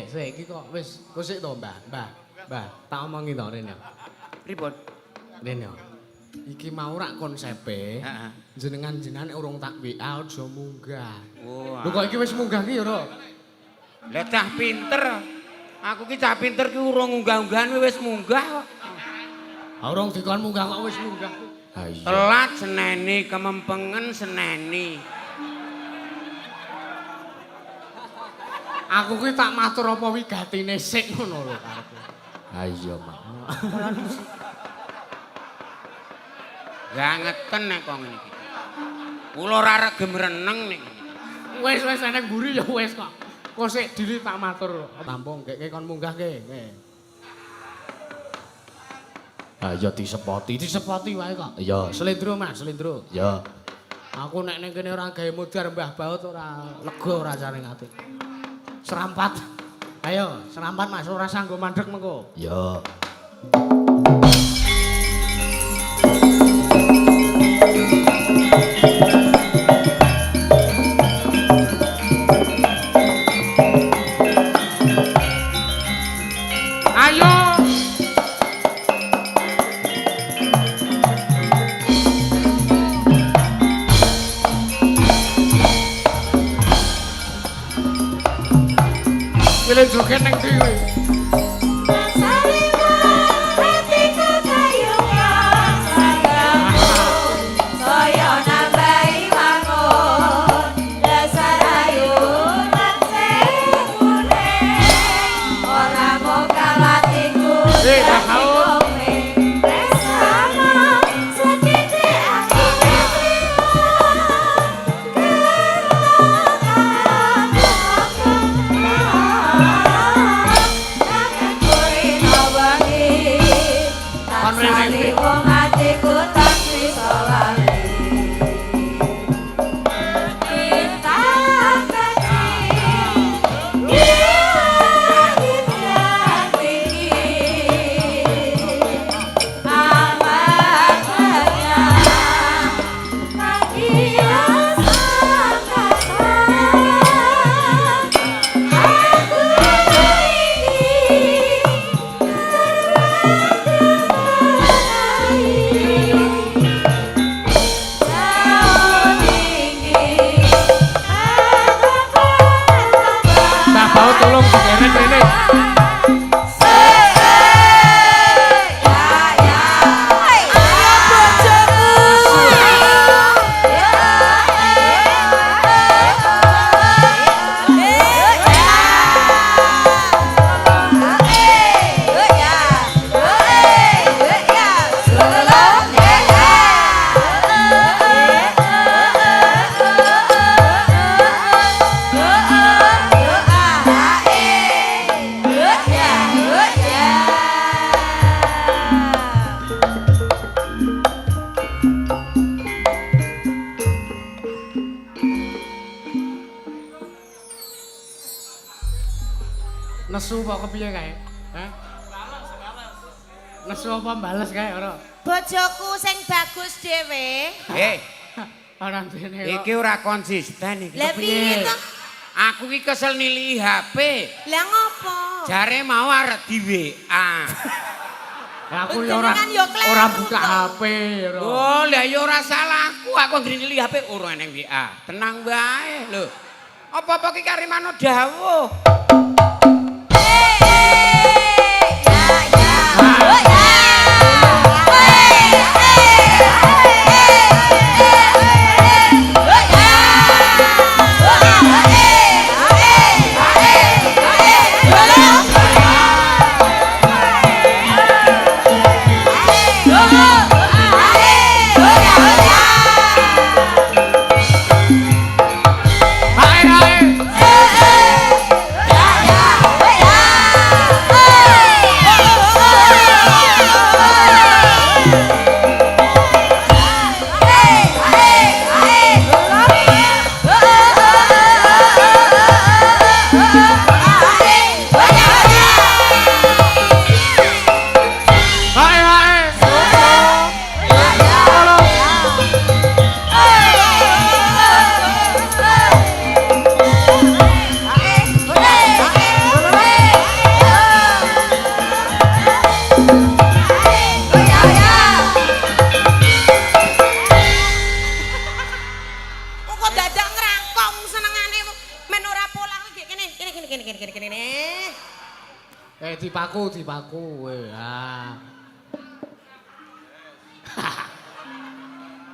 sik iki kok wis sik to, Mbah. Mbah, tak omongi to rene. Pripun? Rene. Iki mau rak konsepe. Heeh. Jenengan urung tak WA aja munggah. Oh. Lho kok iki wis munggah ki ya, Ro? Lah cah pinter. Aku ki cah pinter ki urung unggah-unggahan wis munggah kok. Urung dikon munggah kok wis munggah. Ha iya. Telat seneni kemempengen seneni. Aku kuwi tak matur apa wigatine sik ngono lho karepku. Ha iya, Mak. Lah ngeten nek kok ngene iki. Kula ora regem reneng nek ngene. Wis enek mburi ya wis kok. Kok sik diri tak matur. Tampung keke kon munggah ke. Ha iya disepoti wae kok. Iya, slendro Mas, slendro. Iya. Aku nek ning kene ora gawe mudhar Mbah Baut ora lega rasane ati. Serampat. Ayo, serampat Mas, ora sanggo mandeg mengko. Iya. Pilih joget neng dhewe. Nesu apa kepiye kae? Hah? Nesu apa bales kae ora? Bojoku sing bagus dhewe. Ora dene. Iki ora konsisten iki. Lah piye to? Aku ki kesel nili HP. Lah ngopo? Jare mau arep di WA. Aku ya ora buka HP ora. Oh, lah ya ora salahku. Aku anggere nili HP ora nang WA. Tenang wae lho. Apa-apa ki karimano dawuh. dipaku kowe. Ah.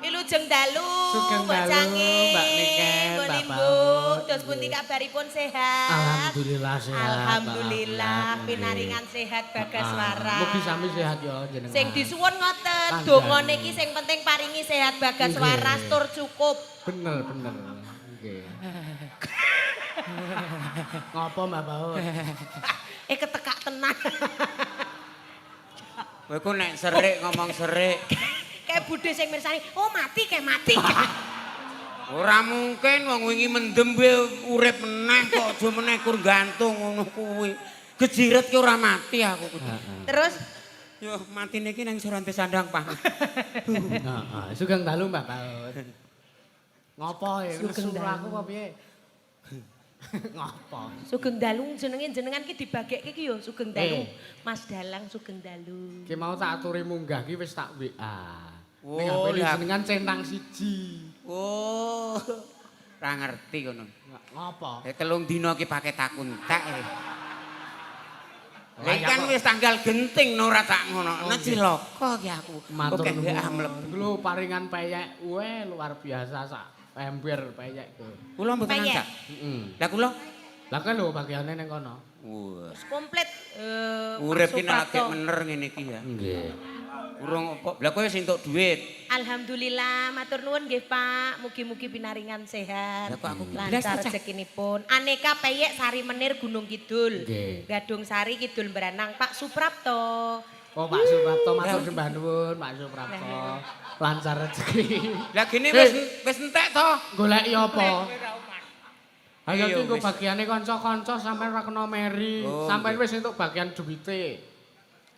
Wilujeng dalu, Sugeng Mbak dalu, Cangin, Mbak Niken, Mbak Mbak Limbu. Baut. Terus pundi kabaripun sehat? Alhamdulillah sehat. Alhamdulillah, Alhamdulillah. pinaringan sehat Bagas Waras. Mugi sami sehat ya jenengan. Sing disuwun ngoten, Panjang. dongane iki sing penting paringi sehat Bagas Nggih. Waras tur cukup. Bener. Nggih. Ngopo Mbak Baut? Ketekak tenan. Kowe ku nek serik ngomong serik. Kayak budhe sing mirsani, oh mati kayak mati. Ora mungkin wong wingi mendem wae urip meneh kok aja meneh kur gantung ngono kuwi. Gejiret ki ora mati aku. Terus Yo matine iki nang Surante Sandang Pak. Heeh, sugeng dalu Mbak Baut. Ngopo ya? Sugeng Nesu dalu. aku apa piye? Ngopo? Sugeng Dalu jenengan ki dibagekke ki yo Sugeng Dalu. Eh. Mas Dalang Sugeng Dalu. Ki mau tak aturi munggah ki wis tak WA. Oh, Ning HP lah. jenengan centang siji. Oh. Ora ngerti ngono. Ngopo? Telung dina ki pakai takun tak. Lek Layak kan kok. wis tanggal genting no ora tak ngono. Oh, Nek nggih. cilaka ki aku. Matur Oke, nuwun. mlebu. Iku lho paringan peyek, weh luar biasa sak ember peyek ku. Kula mboten Peyek. angkat. Heeh. Lah kula Lah kan lho bagiane ning kono. wah. Wis komplit Urip Pak ki nek Suprapto. mener ngene iki ya. Nggih. Urung apa. Lah kowe wis entuk dhuwit. Alhamdulillah, matur nuwun nggih Pak. Mugi-mugi pinaringan sehat. Lah kok aku Lancar blas, Cak? rezekinipun. Aneka peyek Sari Menir Gunung Kidul. Nggih. Gadung Sari Kidul Beranang Pak Suprapto. Oh Pak Suprapto matur sembah nuwun Pak Suprapto. Lancar rezeki. Lah gini Eh. wis entek to. Goleki apa? Ayo Iya, ki engko wis. bagiane kanca-kanca sampean ora kena meri. Oh, Sampean nggih. wis entuk bagian duwite.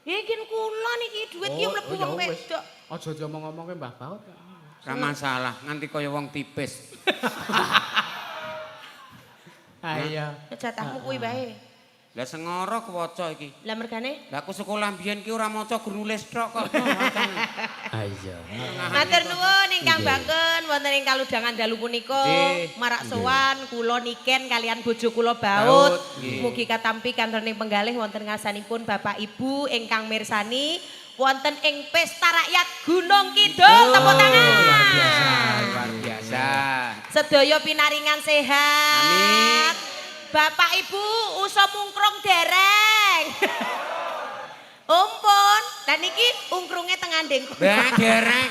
Iki kula niki dhuwit ki mlebu ya wong wis. wedok. Aja diomong-omong Mbah Baut. Ora masalah, nganti kaya wong tipis. Ayo. Jatahmu kuwi wae. Lah sengara kewaca iki. Lah mergane Lah aku sekolah mbiyen ki ora maca guru nulis tok kok. Ayo. matur nuwun ingkang Nggih. bangen wonten ing kaludangan dalu punika Nggih. marak sowan kula Niken kalian bojo kula Baut. Baut, nggih. Mugi katampi kantoning penggalih wonten ngasanipun Bapak Ibu ingkang mirsani wonten ing Pesta Rakyat Gunung Kidul. Tepuk tangan. Luar biasa. Luar biasa. Sedaya pinaringan sehat. Amin. Bapak Ibu usa mungkrung dereng. Umpun, dan niki ungkrunge teng andeng. Bah derek.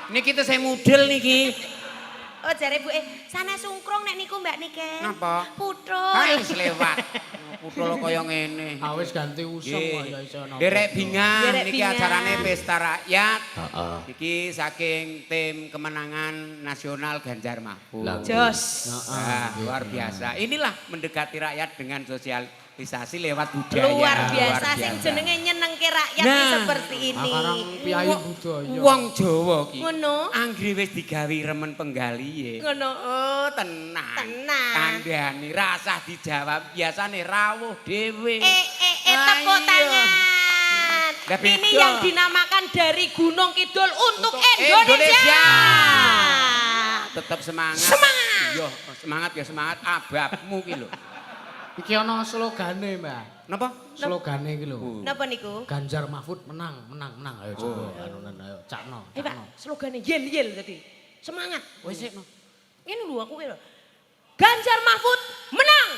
Niki kita saya mudel niki. Oh jare Bu sanes ungkrung nek niku Mbak Niken. Napa? Putrul. Hai selewat. Putul kaya ngene. Awis ganti usum kok ya iso napa. Derek bingan Derek niki bingan. acarane Pesta Rakyat. Heeh. Iki saking tim kemenangan nasional Ganjar Mahfud. Lah, Jos. Nah, luar biasa. Inilah mendekati rakyat dengan sosialisasi lewat budaya. Luar biasa sing jenenge nyenengke rakyat Nah. iki seperti ini. Sekarang piyayi budaya. Wong Jawa ki. Ngono. Anggere wis digawe remen penggalihe. Ngono. Oh, tenang. Tenang. Kandhani rasah dijawab biasane rawuh dhewe. Tepuk Ayo. tangan. Lah, beda. Ini yang dinamakan dari Gunung Kidul untuk Untuk Indonesia. Tetap semangat. Semangat. Iya, semangat ya semangat ababmu ki lho. Iki ana slogane, Mbak. Napa? Slogane iki lho. Napa niku? Ganjar Mahfud menang. Ayo coba anunan ayo cakno. Pak, slogannya yel tadi. Semangat. Wis sik no. Ini lho aku kira. Ganjar Mahfud menang.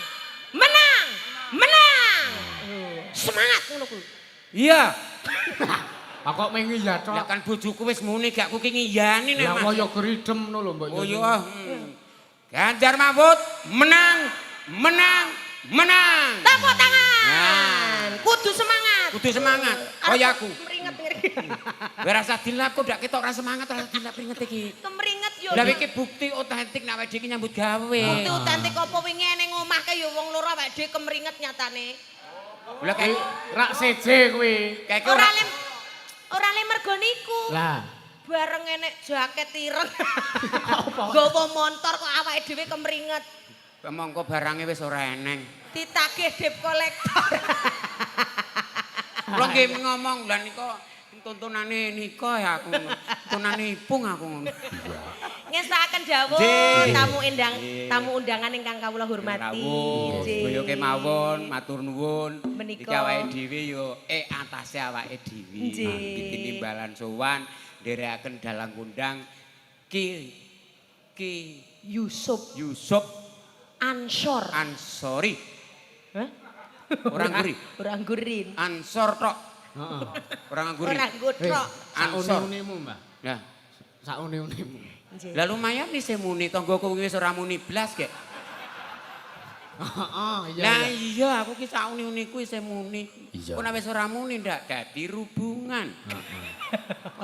Semangat ngono kuwi. Iya. Lah kok mengi ya, Lah Cok. kan bojoku wis muni gak ku ki ngiyani nek Lah Mas. kaya gridem ngono lho, Mbak. Oh iya. Ganjar Mahfud menang. Tepuk tangan. Nah. Kudu semangat. Kudu semangat. Kaya aku. Kemeringet ngeri. Ora rasa dilap kok dak ketok ora semangat ora dilap ringet iki. Kemeringet yo. Lah iki bukti otentik nek awake dhewe nyambut gawe. Itu cantik apa wingi ning omah ke yo wong loro awake dhewe kemeringet nyatane. Lah kayak Rak seje kuwi. kayak Ora le mergo niku. Lah, Bareng enek jaket ireng. apa? Nggawa montor kok awake dhewe kemeringet. mongko barange wis ora eneng. Ditagih debt collector. Kula nggih ngomong lah nika tontonane nika ya aku ngono. Tontonane ipung aku ngono. Ngestakaken dawuh Nggih. tamu undangan ingkang kawula hormati. Rawuh, Nggih. sedaya kemawon matur nuwun. Menika. Iki awake dhewe yo atase awake dhewe. Nggih. Tinimbalan sowan nderekaken dalang kundang Ki Yusuf Yusuf Ansor. Ansori. Hah? Orang guri. Orang gurin. Ansor tok. Heeh. Orang guri. Orang gotrok. Ansor. Saune-unemu, Mbah. Nah, Saune-unemu. Nggih. lah lumayan nih muni tanggoku wis ora muni blas kek. Heeh, iya. Lah iya. iya aku ki sak uni-uniku isih muni. Iya. Kok nek wis ora muni ndak dadi hubungan.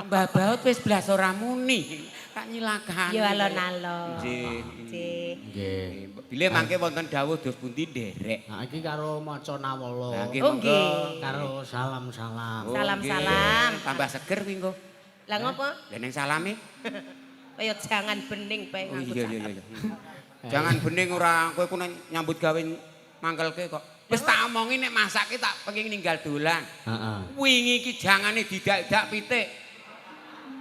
Mbah Baut wis blas ora muni. Tak nyilakani. Ya alon-alon. Nggih. Nggih. Nggih. Bilih mangke wonten dawuh dos pundi nderek. Nah, iki karo maca nawala. Lah nggih Oh, monggo. nggih. Karo salam-salam. Oh, Salam-salam. nggih. Tambah seger kuwi engko. Lah ngopo? Lah ning salame. Kaya jangan bening bae Oh nganggo iya cakep. iya. Jangan bening ora kowe ku nyambut gawe mangkelke kok. Wis tak omongi nek masake tak pengen ninggal dolan. Heeh. Wingi iki jangane didak-dak pitik.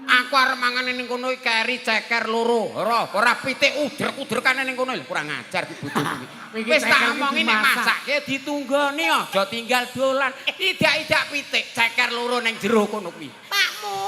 Aku arep mangane ning kono iki keri ceker loro. Ora pitik udrek-udrekane ning kono lho kurang ajar iki bojoku iki. Iki Wis tak ceker iki omongi nek dimasak. masake ditunggoni aja tinggal dolan. Idak-idak pitik ceker loro ning jero kono kuwi. Pakmu,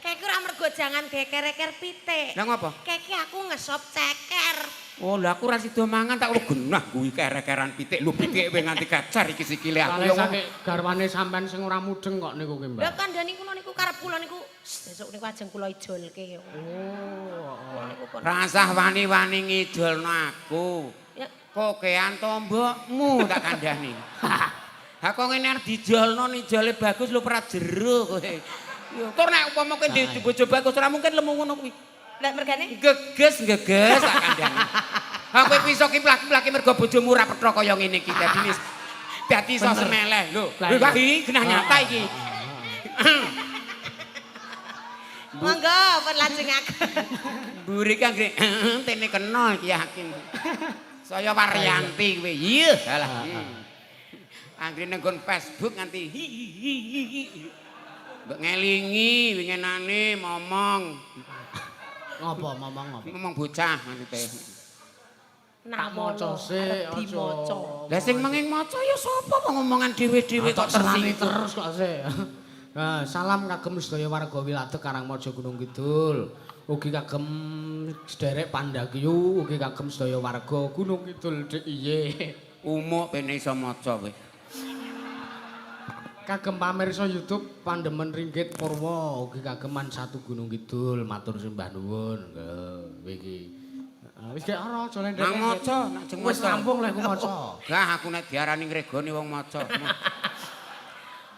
kayak ora mergo jangan geker-geker pitik. Lah ngopo? Kayak aku ngesop ceker. Oh, lah aku ora sida mangan tak lu genah kuwi kerekeran pitik. Lho pitik kowe nganti kacar iki sikile aku Kale ya. saking garwane sampean sing ora mudeng kok niku ki, Lah Mbak. kandhani kulo niku karep kula niku besok niku ajeng kula ijolke. Oh. Niku pun. Rasah wani-wani ngidolno aku. Ya, Kokean tombokmu tak kandhani. Ha kok ngene arep dijolno nijole bagus lho pra jero kowe. Yo, tur nek upama kowe di bojo bagus ora mungkin lemu ngono kuwi. lah mergane Geges tak kandhani. Ha kowe iso kiplak-kiplaki mergo bojomu ora petro kaya ngene iki dadi iso semeleh lho. Wah iki genah nyata iki. monggo pun lajengaken. Mburi kan gini, tene kena iki yakin. Saya Waryanti kowe. Iya, alah. Anggere nang nggon Facebook nganti mbok ngelingi winginane momong. Ngopo momong ngopo? Ngomong bocah maksudnya. Tak maca sik, aja. Dimaca. Lah sing menging maca ya sapa kok ngomongan dhewe-dhewe kok Serani tersinggung. terus kok sik. Nah, salam kagem sedaya warga Wiladeg Karangmaja Gunung Kidul. Ugi kagem sederek Pandagyu, ugi kagem sedaya warga Gunung Kidul DIY. Umuk pene iso maca kowe. Kagem pamirsa YouTube Pandemen Ringgit Purwa, ugi kageman satu Gunung Kidul, matur sembah nuwun. Nggih, iki. Wis gek ora aja lendek. Nang maca, nak jeng Wis maca. rampung lek ku maca. Gah aku nek diarani ngregoni wong maca.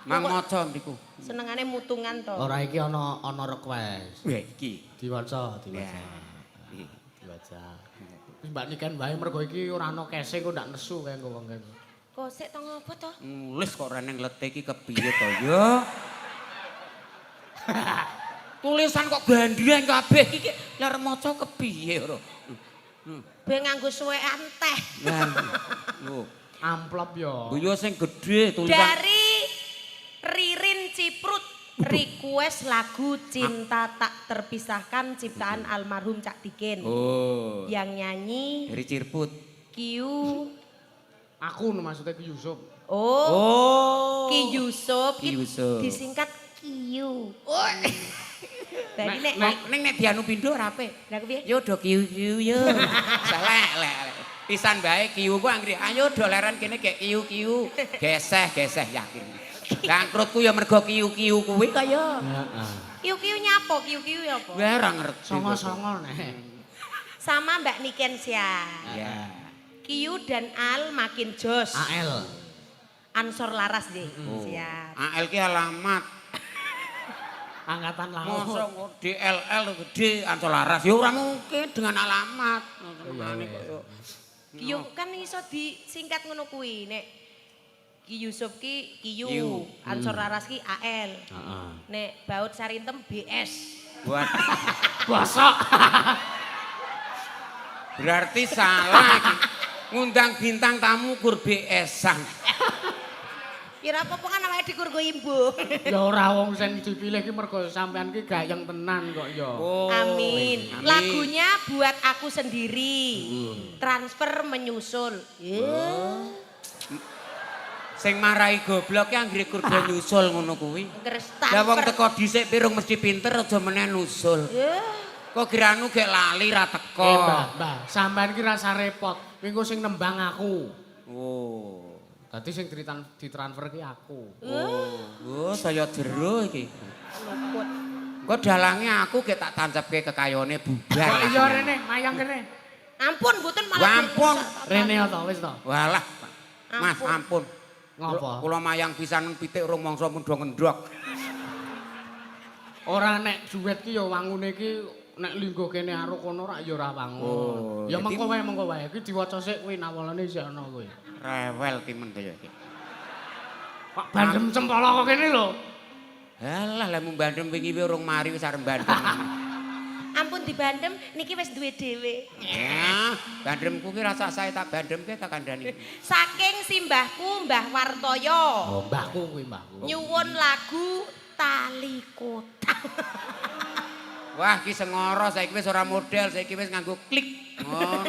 Mang maca mriku. Senengane mutungan to. Ora iki ana request. Wah iki. Diwaca. Ya. Diwaca. Wis Mbak Niken wae mergo iki ora ana kese kok ndak nesu kae engko wong kene. Kok sik to ngopo to? Nulis kok ora nang lete iki kepiye to ya? Tulisan kok gandreng kabeh iki lek arep maca kepiye ora? Be nganggo suwekan teh. Lah lho, Amplop ya. yo sing gedhe tulisan. Dari Ririn Ciprut request lagu Cinta Tak Terpisahkan ciptaan almarhum Cak Dikin. Oh. Yang nyanyi Dari Cirput. Kiyu. Aku maksudnya ki Yusuf. Oh, Oh. Ki Yusuf. Ki Yusuf. Disingkat Kiyu. Dadi nek Ning nek dianu pindho ora apik. lha kepiye? Yo do kiu-kiu yo. Salah lek. Pisan bae kiu ku anggere ayo do leran kene gek kiu-kiu. Geseh yakin. Bangkrutku ya mergo kiu-kiu kuwi kaya. Heeh. Kiyu-kiyu nyapo? Kiyu-kiyu ya apa? Wah ora ngerti. Songo-songo nek. Sama Mbak Niken Sia. Ya. Kiyu dan Al makin jos. AL. Ansor laras deh. Oh. Siap. AL ki alamat. Angkatan Mosok laut. kok DLL gede Ancol Laras ya ora mungkin dengan alamat. Kiyu kan iso disingkat ngono kuwi nek Ki Yusuf ki Kiyu. Kiyu, Ansor Laras ki AL. Heeh. Nek Baut Sarintem BS. Buat Bosok. berarti salah iki. Ngundang bintang tamu kur BS-an. Ya ora apa-apa kan awake dikurgo imbu. Ya ora wong sing dipilih ki mergo sampean ki gayeng tenan kok ya. Oh, Amin. amin. Lagunya buat aku sendiri. Transfer menyusul. Sing marai goblok ki anggere kurdo nyusul ngono kuwi. Ngres Lah wong transfer. teko dhisik pirung mesti pinter aja meneh nusul. Kok kiranu gek lali ra teko. Mbah, sampean ki rasa repot. Minggu sing nembang aku. Oh. Dadi sing ditransfer ki aku. Oh, saya jero iki. Kok dalange aku gek tak tancepke kekayane bubar. Kok iya rene, mayang kene. Ampun, mboten Wah, malah. ampun. Rene to wis to. Walah, Mas, ampun. Ngopo? Kula mayang pisan pitik urung mangsa mundho ngendhok. Ora nek duit ki ya wangune ki nek linggo kene karo kono rak ya ora wangun. Oh, Ya jadi- mengko wae iki diwaca sik kuwi nawalane isih ana kuwi. Rewel timen kaya iki. Pak bandem cempala kok kene lho. Halah, lek mung bandem wingi wae urung mari wis arep bandem. Ampun dibandem niki wis duwe dhewe. Ya, bandemku ki rasa saya tak bandemke tak kandhani. Saking simbahku Mbah Wartoyo. Oh, mbahku kuwi mbahku. Nyuwun lagu Tali Kotang. Wah, ki sengoro saiki wis ora model, saiki wis nganggo klik. Ngono.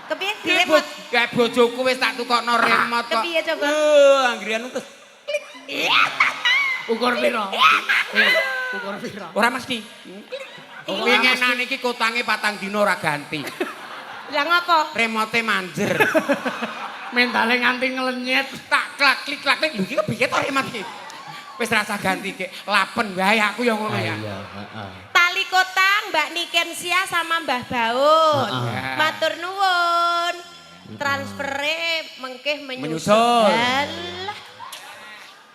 Kepiye Ki diremot? kayak bojoku wis tak tukokno remote kok. Kepiye coba? Anggrian terus Ukur piro? Ukur piro? ora mesti. Wingenan iki kotange 4 dina ora ganti. Lah ngopo? Remote manjer. Mentale nganti ngelenyet. Tak klik klak klik. Lho iki kepiye to remote iki? Wis rasa ganti ki. Lapen wae aku ya ngono ya. Iya, heeh. Tali Kotang Mbak Nikensia sama Mbah Baun. Heeh. Matur nuwun. Transfere mengkeh menyusul. Menyusul. Alah.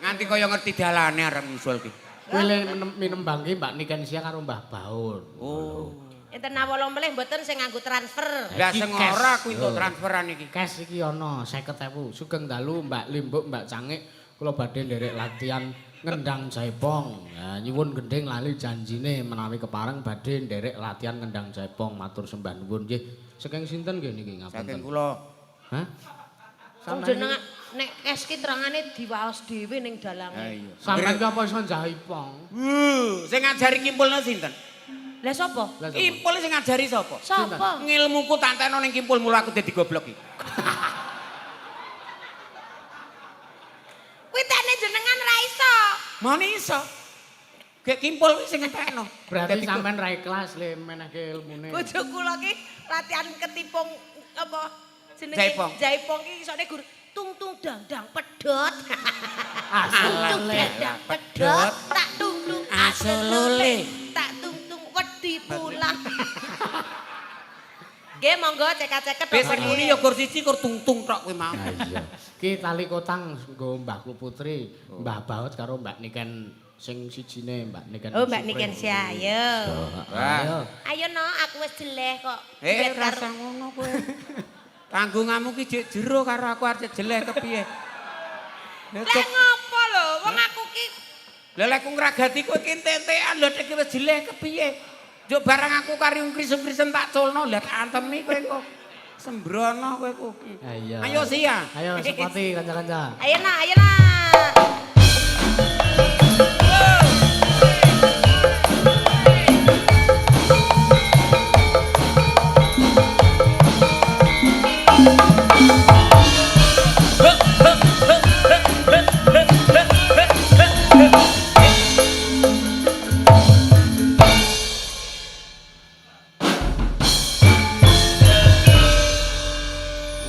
Nganti kaya ngerti dalane arep nyusul ki. Kuwi le minembang ki Mbak Nikensia karo Mbah Baun. Oh. Enten nawala melih mboten sing nganggo transfer. Lah Iki sing cash. ora aku entuk Yo. transferan iki. Cash iki ana 50.000. Sugeng dalu Mbak Limbuk, Mbak Cangik kula badhe nderek latihan ngendang jaipong. Ya nyuwun gending lali janjine menawi kepareng badhe nderek latihan ngendang jaipong. Matur sembah nuwun nggih. Saking sinten nggih niki Saking ngapunten. kula. Hah? Wong jenengan nek kes ki terangane diwaos dhewe ning dalange. iya. Sampeyan ki apa iso jaipong? Sing ngajari kimpulna sinten? Lah sapa? Lah sapa? Kimpul sing ngajari sapa? Sapa? Ngilmuku tak entekno ning kimpul mula aku dadi goblok iki. Kuwi tekne jenengan ra iso. Mone iso. Gek kimpul kuwi sing entekno. Berarti sampean ra ikhlas le menehke ilmune. Bojo kula ki latihan ketipung apa jenenge Jaipong. Jaipong ki isone gur tung tung dang dang pedhot. Asal le. Dang pedhot tak tung tung Asolole. tak tung tung wedi pulang. Nggih monggo cekak-ceket Besok muni ya kur siji kur tung-tung tok kuwi mau. Ah iya. Ki tali kotang nggo Mbahku Putri, Mbah Baut karo Mbak Niken sing sijine Mbak Niken. Oh Mbak Niken sia ayo. Ayo. Ayo no aku wis jeleh kok. Eh Duet rasa karo- ngono kowe. Tanggunganmu ki jek jero karo aku arep jelek kepiye? Lah ngopo lho wong aku ki Lah lek ku ngragati kowe ki entek-entekan lho nek wis jelek kepiye? Yo barang aku kari ngkris-krisen tak culno lah tak antemi kowe kok. Sembrono kowe ku. Ayo. Ayo sia. Ayo sepati kanca-kanca. ayo na.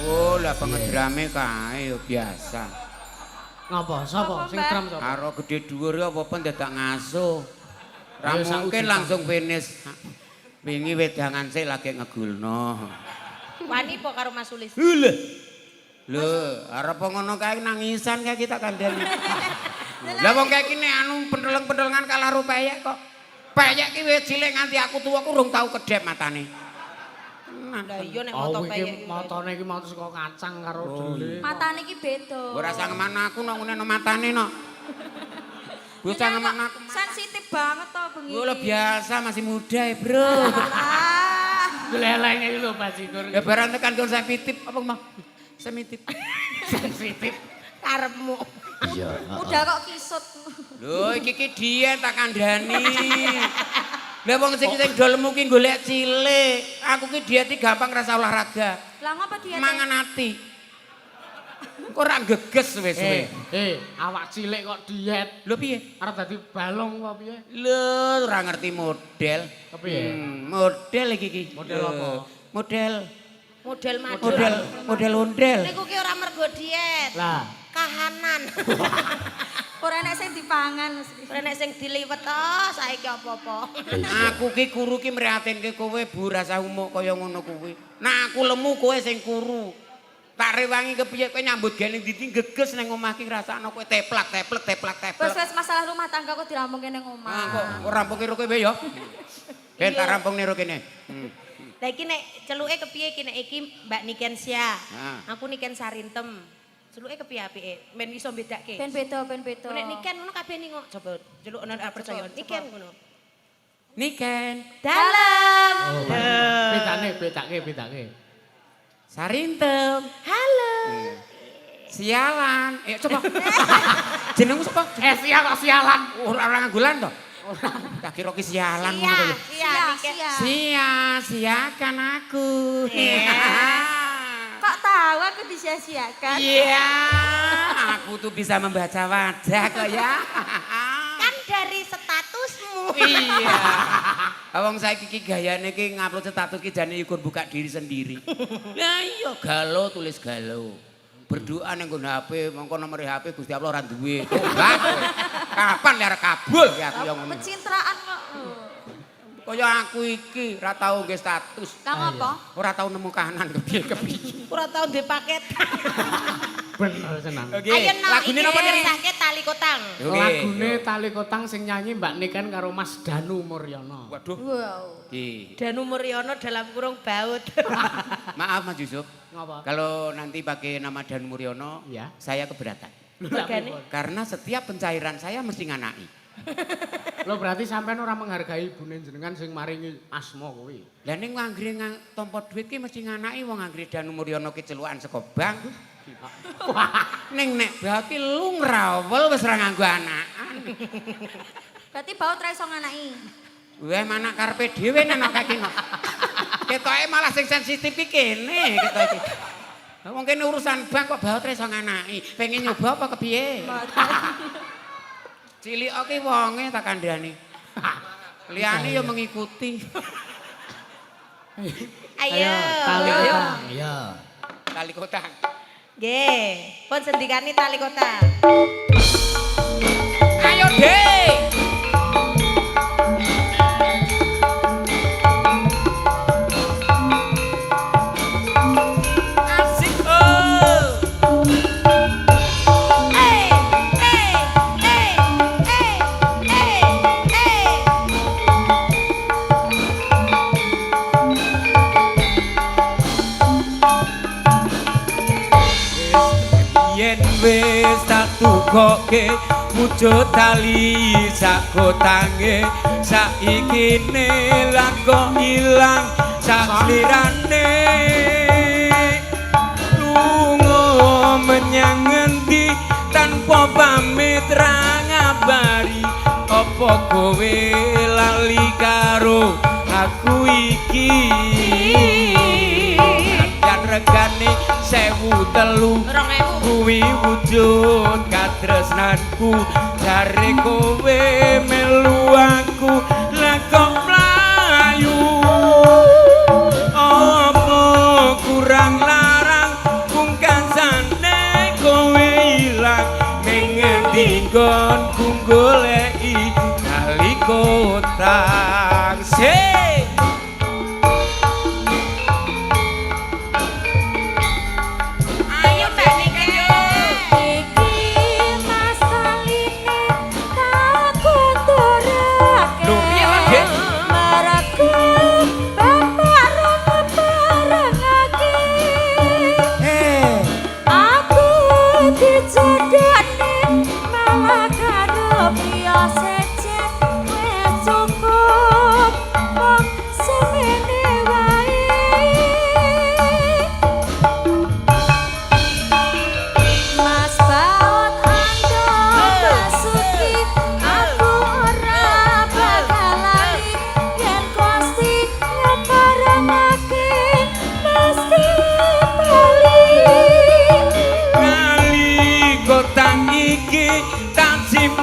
Oh, lah pengedrame kae yo biasa. Ngapa? Sapa sing drum sapa? Karo gede dhuwur ya apa dadak ngasuh. Ra Ayo, sak mungkin ujutan. langsung finish. Wingi wedangan sik lagi ngegulno. Wani po karo Mas Sulis. Lho. Lho, arep ngono kae nangisan kae kita kandhani. Lah wong kae iki nek anu penteleng-pentelengan kalah ro peyek kok. Peyek ki wis cilik nganti aku tuwa ku urung tau kedhep matane. Lah iya nek Oh moto iki peyek. motone iki mau saka kacang karo dele. Matane iki beda. Ora sangeman aku nek ngene matane no. Bocah ngeman aku. Sensitif banget to bengi. Yo biasa masih muda ya, Bro. Ah, Lelenge iki lho bajigur. Ya barang tekan kon saya pitip apa mah? Saya mitip. Sensitif. Karepmu. Iya. Udah kok kisut. Lho iki diet tak kandhani. Lah wong sing dolemu ki golek cilik. Aku ki diet iki gampang rasa olahraga. Lah ngapa diet? Mangan ati. Kok ora geges wis-wis. Awak cilik kok diet. Lho piye? Arep dadi balong apa piye? Lho ora ngerti model. Kepiye? Model iki ki. Model apa? Model Model ondel. Niku ki ora mergo diet. Lah, Kahanan. Ora enek sing dipangan mesti. Ora nek sing diliwet saiki apa-apa. Aku ki kuru ki mrihatinke kowe Bu rasa umuk kaya ngono kuwi. Nah aku lemu kowe sing kuru. Tak rewangi kepiye kowe nyambut gene ndi geges ning omah ki rasakno kowe teplak. Wes masalah rumah tangga kok dirampungke ning omah. Ah kok rampungke ro kowe ya. Ben tak rampungne ro kene. Lah iki nek celuke kepiye iki nek iki Mbak Nikensia. Ah. Aku Niken Sarintem. Celuke kepiye apike? Men iso bedake. Ben beda. Nek Niken ngono kabeh ning kok coba celuk ana percaya. Niken ngono. Niken. Dalem. bedake. Sarintem. Halo. Sialan. Coba. Jenengmu sapa? Sial kok sialan. Ora nganggulan to? Ora. Tak kira ki sialan ngono kaya. Sia-siakan aku. Kok tahu aku disia-siakan? Iya, aku tuh bisa membaca wajah kok ya. Kan dari statusmu. Iya. Wong saiki ki gayane ki ngupload status ki jane ukur buka diri sendiri. Lah iya galau tulis galau. Berdoa ning nggon HP, mongko nomor HP Gusti Allah ora duwe. Tobat. Kapan lara kabul ya aku yang ngono. Pencitraan kok. Kaya aku iki ora tau nggih status. Kang apa? Ora tau nemu kahanan kepiye-kepiye. Ora tau ndek paket. Bener senang. Oke, Ayo lagune napa nih? Sakit tali kotang. Lagune Tali Kotang sing nyanyi Mbak Niken karo Mas Danu Muryono. Waduh. Wow. Ki. Danu Muryono dalam kurung baut. Maaf Mas Yusuf. Ngapa? Kalau nanti pakai nama Dan Muryono, Ya. saya keberatan. Regane? Karena setiap pencairan saya mesti nganaki. Lo berarti sampean ora menghargai ibune jenengan sing maringi asma kuwi. Lah ning anggere tampa duit ki mesti nganaki wong anggere Dan Muryono ki celukan saka bank. Ning nek berarti lu ngrawel wis ora nganggo anakan. Berarti baut ra iso nganaki. Wah mana karepe dhewe nek kaki no. Ketoke malah sing sensitif iki kene ketoke. Wong kene urusan bank kok baut ra iso nganaki. Pengen nyoba apa kepiye? Cilik oke wonge tak kandhani. Liyane ya mengikuti. Ayo. Tali Kotang. Iya. Tali kotang. Nggih, pun sendikane tali kotang. Ayo Dek. Asik oh. Yen wis tak tukoke wujud tali sak kotange saiki ne langkah ilang sak lirane lunga menyang ngendi tanpa pamit ra ngabari apa kowe lali karo aku iki dan regane 1003 kuwi wujud katresnanku jare kowe melu aku lah kok mlayu apa kurang larang pungkasane kowe ilang ning ngendi nggonku goleki tali kotang sih. Ayo Mbak Niken. Iki mas kaline tak konturake. Lho, piye, Mas, Dek? Maraku bapak rong barengake. Aku dijodohne malah karo priya secek wis cukup wong semene wae. Mas baut ando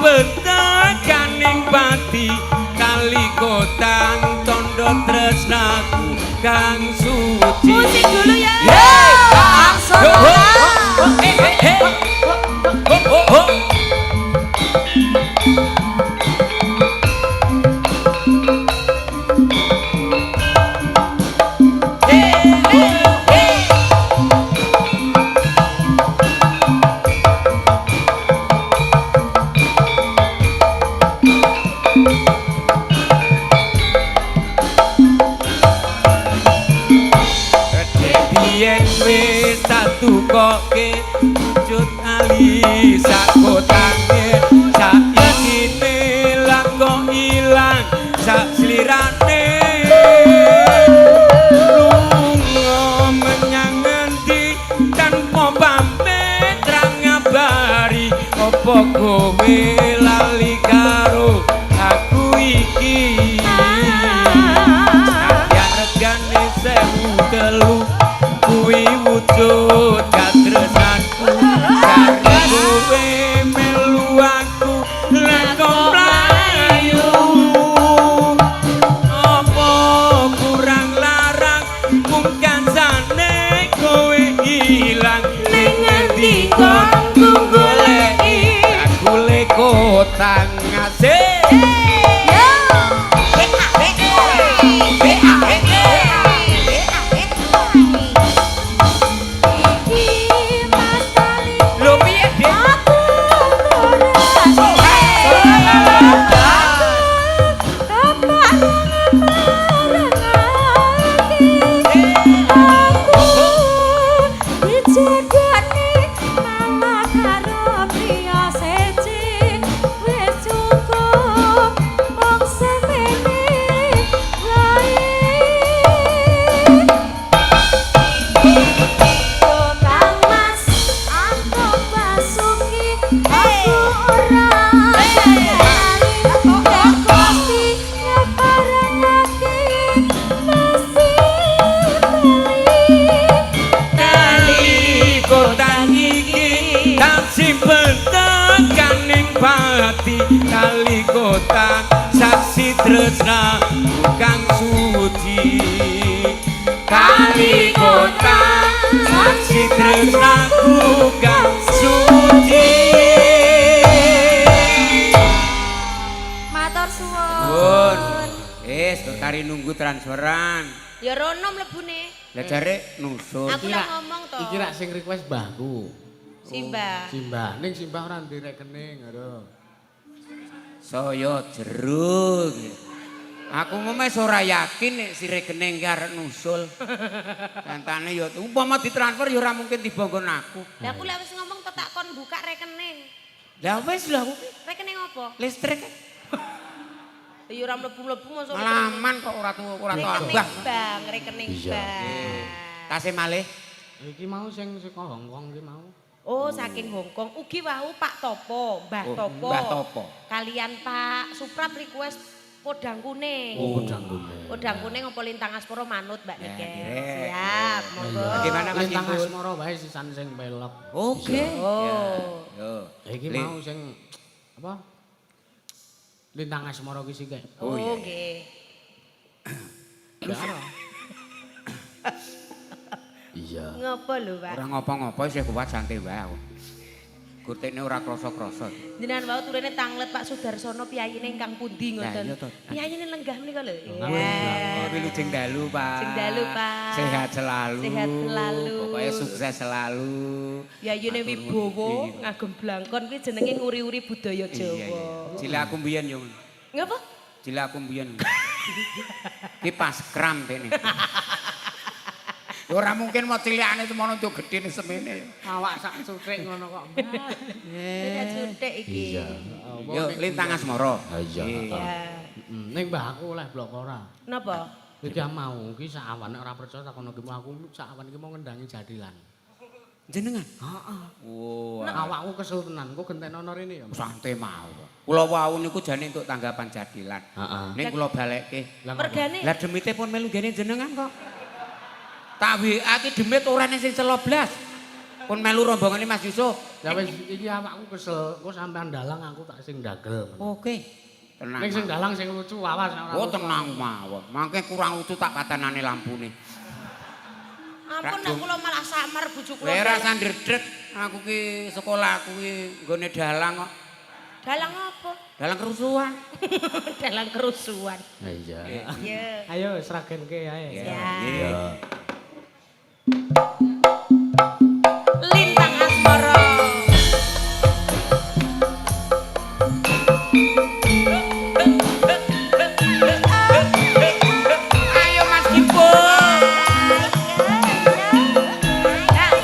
betakaning pati kali kotang tondo tresnaku kang suci. Musik dulu ya. Yen wis satu koke wujud ali sakotange saiki telah kok ilang sak slirane lunga menyang ngendi tanpa pamit ra ngabari apa kowe lali karo aku iki yen regane 1003 kuwi wujud katresnanku karena kowe melu aku leko mlayu apa kurang larang mung kancane kowe ilang ning ngendi kanggo goleki aku leko tangase kali kota saksi tresna kang suci kali kota saksi tresna kang suci Matur suwun. kari nunggu transferan Ya rono mlebune. lah jare nusul Aku lah ngomong to. Iki rak sing request mbahku. Simbah. Simbah, ning simbah ora ndek rekening, aduh. saya jeruk. Aku mes ora yakin nek si rekening ki arek nusul. Cantane ya umpama ditransfer ya ora mungkin tiba nggon aku. Lah aku lek wis ngomong to tak kon buka rekening. Lah wis lah Rekening apa? listrik. Ya ora mlebu-mlebu mosok. Malaman kok ora tau rekening abah. bank, rekening bank. Tasih malih. Iki mau sing saka Hongkong ki mau. Oh, saking Hongkong. Ugi wau Pak Topo, Mbah Topo. Mbah Topo. Kalian Pak Suprat request podang kuning. Oh, podang kuning. Podang kuning apa lintang asporo manut Mbak Nike. Nggih. Siap, monggo. Bagaimana Mas Lintang Ibu? asmara wae sisan sing pelok. Oke. Oh. Yo. Iki mau sing apa? Lintang asmara ki sik. Oh, nggih. Iya. Ngopo lho, Pak? Ora ngopo-ngopo isih kuat santai wae aku. Gutekne ora krasa-krasa. Jenengan wau turune tanglet Pak Sudarsono piyayine ingkang pundi Lah, ngoten. iya to. Piyayine lenggah menika lho. Tapi lujeng dalu, Pak. Sing dalu, Pak. Sehat selalu. Sehat selalu. Pokoknya sukses selalu. Yayune Matur Wibowo nuwun. ngagem blangkon kuwi jenenge nguri-uri budaya Iya, iya. Jawa. Cilik aku mbiyen yo. Ngapa? Cilik aku mbiyen. Ki pas kram kene. Ora mungkin mau cilikane temono yo gedene semene. Awak sak sutrek ngono kok. Beda jutek iki. Iya. Yo lintang asmara. Iya. Ya. Ning mbahku oleh blok ora. Napa? Iki mau iki sak awan nek ora percaya takono ki aku sak awan iki mau ngendangi jadilan. Jenengan? Heeh. Oh, Awakku kesel tenan, kok gentenono rene ya. santai mau. Kula wau niku jane entuk tanggapan jadilan. Heeh. Ning kula balekke. Mergane Lah demite pun melu gene jenengan kok. Tak WA ki demit orane sing 13. Pun melu rombongane Mas Yusuf. Ya wis iki awakku kesel, kok sampean dalang aku tak sing ndagel. Oke. Tenang. Ning sing dalang sing lucu awas ora. Oh tenang mawon. Mangke kurang lucu tak patenane lampune. Ampun nek kula malah samar bojo kula. Kowe ora sandredrek. Aku ki sekolah aku ki nggone dalang kok. Dalang apa? Dalang kerusuhan. Dalang kerusuhan. Iya. Iya. Ayo seragenke ae. Ya. Lintang asmara. Ayo Mas Kipul. Dak.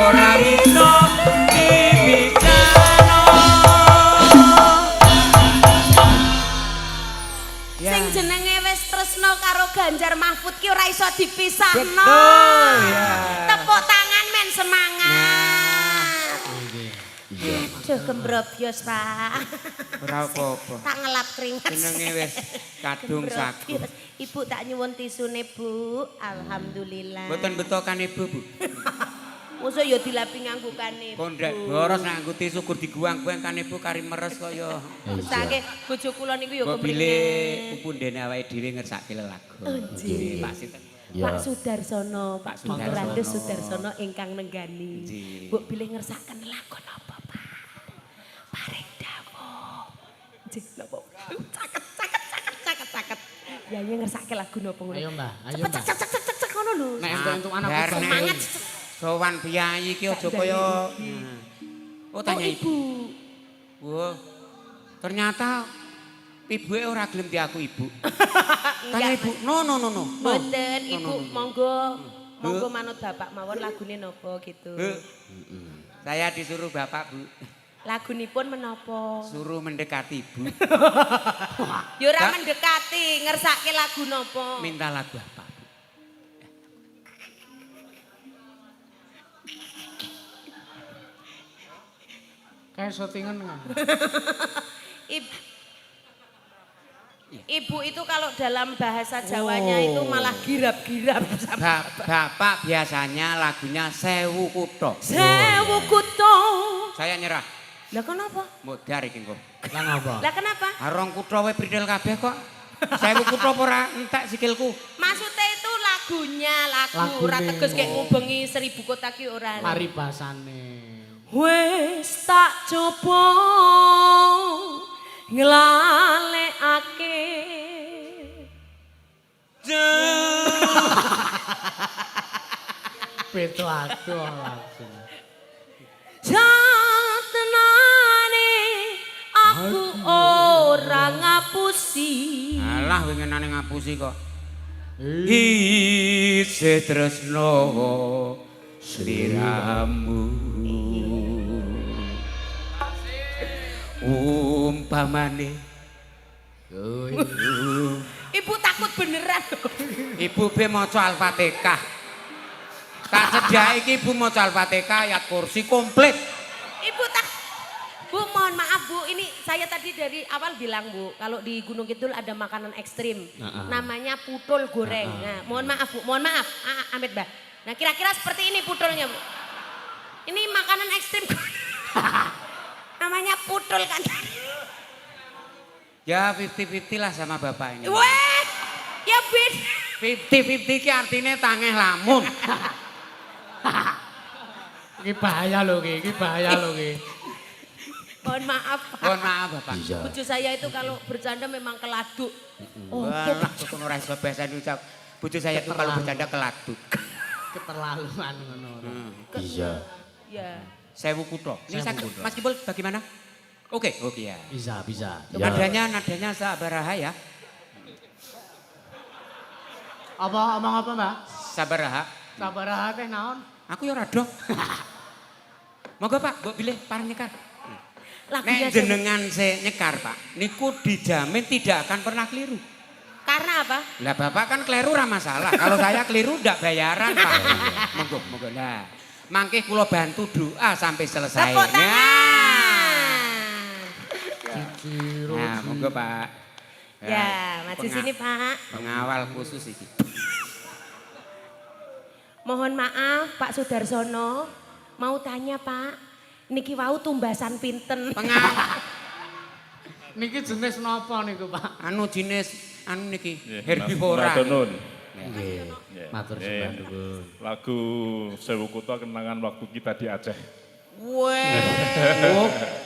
ora bisa dibicano. Sing jenenge wis tresno karo Ganjar Mahfud ki ora iso dipisahno. Betul, ya. Tepuk tangan men semangat. Iya. Duh kembrobyos, Pak. Ora apa-apa. Tak ngelap keringat. Jenenge wis kadung saku. Kembrobyos. Ibu tak nyuwun tisune, Bu. Alhamdulillah. Mboten betokan Ibu, Bu. Mosok ya dilapi nganggo kane. Kondek boros nganggo tisu gur diguang-guang kan Ibu kari meres kaya. Sake bojo kula niku ya Mbok bile kepengin. pupundene awake dhewe ngersake lelagon. Nggih. Pak Sinten. Ya. Pak Sudarsono, Pak Sudarsono. Randes Sudarsono ingkang nenggani. Nggih. Mbok bilih ngersaken lakon apa, Pak? Paring dawuh. Nggih, napa? Caket. Ya ya ngersake lagu napa ngono? Ayo Mbah, ayo Cepet Mbah. cek ngono lho. Nek entuk anak Bar putra. nek Semangat. sowan piyayi iki aja kaya Oh tanya Ibu. Wah. Ternyata ibuke ora gelem diaku Ibu. Tanya Ibu. No. Mboten, Ibu monggo Bu. manut Bapak mawon lagune napa gitu. Bu. Saya disuruh Bapak, Bu. Lagunipun menapa? Suruh mendekati Ibu. Ya ora Kak. mendekati, ngersake lagu napa? Minta lagu apa? Bu? Kayak syutingan kan. Ibu itu kalau dalam bahasa Jawanya itu malah girap-girap. Bapak biasanya lagunya Sewu Kutho. Sewu kutho. Saya nyerah. Lah kenapa? Modar iki kok. Lah ngapa? Lah kenapa? Arong kutho wae bridel kabeh kok. Sewu Kutho apa ora entek sikilku. Maksudnya itu lagunya, lagu Lagune. ora teges kayak ngubengi 1000 kota ki ora. Paribasane. Wes tak coba nglalekake. Beto aduh langsung. Jatenane aku ora ngapusi. Alah winginane ngapusi kok. Isih tresno sliramu. Umpamane Ibu takut beneran. Ibu be maca Al-Fatihah. Tak sediake iki Ibu maca Al-Fatihah ayat kursi komplit. Ibu tak. Bu, mohon maaf Bu, ini saya tadi dari awal bilang Bu, kalau di Gunung Kidul ada makanan ekstrim, namanya putul goreng. Nah, mohon maaf Bu, mohon maaf, Amit Mbak. Nah, kira-kira seperti ini putulnya Bu. Ini makanan ekstrim. Namanya putul kan. Ya 50-50 lah sama bapak ini. Weh, ya beda. 50-50 ki artinya tangeh lamun. Iki bahaya lho iki bahaya lho iki. Mohon maaf Pak. Mohon maaf bapak. Iya. Bojo saya itu kalau bercanda memang keladuk. Walah, kok ora iso bahasa Indonesia. Bojo saya tuh kalau bercanda keladuk. Keterlaluan ngono. Iya. Ya. Sewu Kutho. Ini Sewu saya, Kutho. Mas Kibul bagaimana? Oke ya. Bisa. Nadanya sabaraha ya. Apa omong apa, Mbak? Sabaraha. Sabaraha teh naon? Aku ya rada. Monggo Pak, mbok pilih parang nyekar. Lagunya Nek jenengan se nyekar Pak, niku dijamin tidak akan pernah keliru. karena apa? Lah Bapak kan keliru ora masalah. Kalau saya keliru ndak bayaran Pak. Monggo lah. Mangke kula bantu doa sampai selesai. Tepuk tangan. Nah, monggo Pak. Ya, maju sini Pak. Pengawal khusus iki. Mohon maaf Pak Sudarsono, mau tanya Pak, niki wau tumbasan pinten? Pengawal. Niki jenis napa niku, Pak? Anu jenis anu niki herbivora. Matur nuwun. Nggih. Matur sembah nuwun. Lagu Sewu Kutho kenangan waktu kita di Aceh. Wah.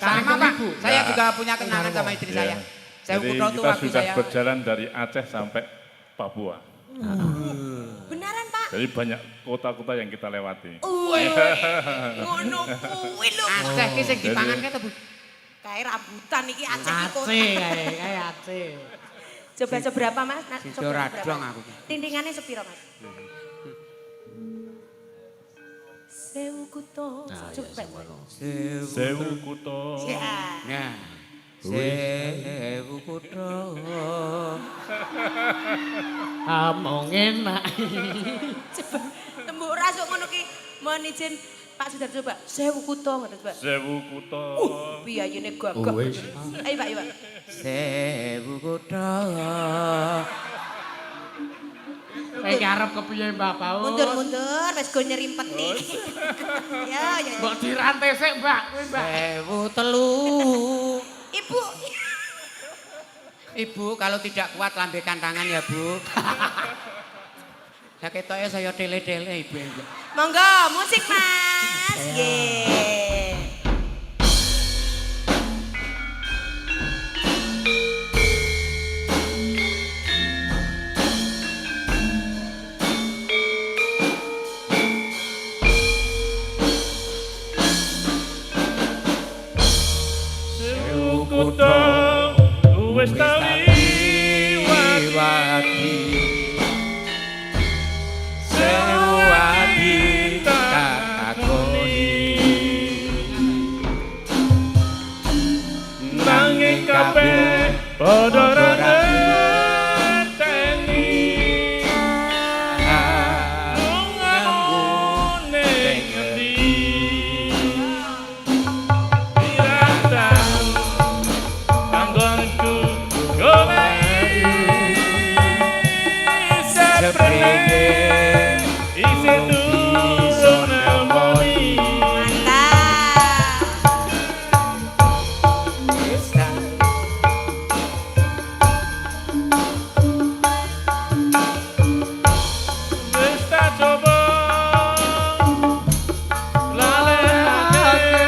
Sama Pak. Ibu. Saya juga punya kenangan sama istri saya. Sewu Jadi Kutho tuh kita waktu sudah saya. berjalan dari Aceh sampai Papua. Beneran Pak? Jadi banyak kota-kota yang kita lewati. Ngono kuwi lho. Aceh ki sing dipangan kata Bu. Kayak rambutan iki Aceh iki kota. Aceh kayak Aceh. Coba seberapa Mas? Nah, Sido coba radong aku ki. Tindingannya sepiro Mas? Sewu kuto. Nah, Coba. ya semono. Sewu kutha. Ya. Nah, sewu kutha. Among enak. Coba. Mbok rasuk ngono ki mohon izin Pak Sudar coba. Sewu kuto ngono coba. Sewu kutha. Biyayane gagah. Wis. Ayo Pak, ayo Pak. Sewu kutha. Iki arep kepiye Mbak Paus? Mundur, wis go nyerimpet nih. Ya, ya. Mbok dirantai sik Mbak, kuwi Mbak. Sewu telu. Ibu. Ibu kalau tidak kuat lambaikan tangan ya Bu. Lah ketoke saya tele-tele Ibu. Monggo, musik Mas. Nggih. Sewu kutha wis Wati sewu ati tak takoni nanging kabeh padha ra ngerteni ngambune ngendi dirandang anggonku golek seprene isi turun nemoni wis tak coba lalekake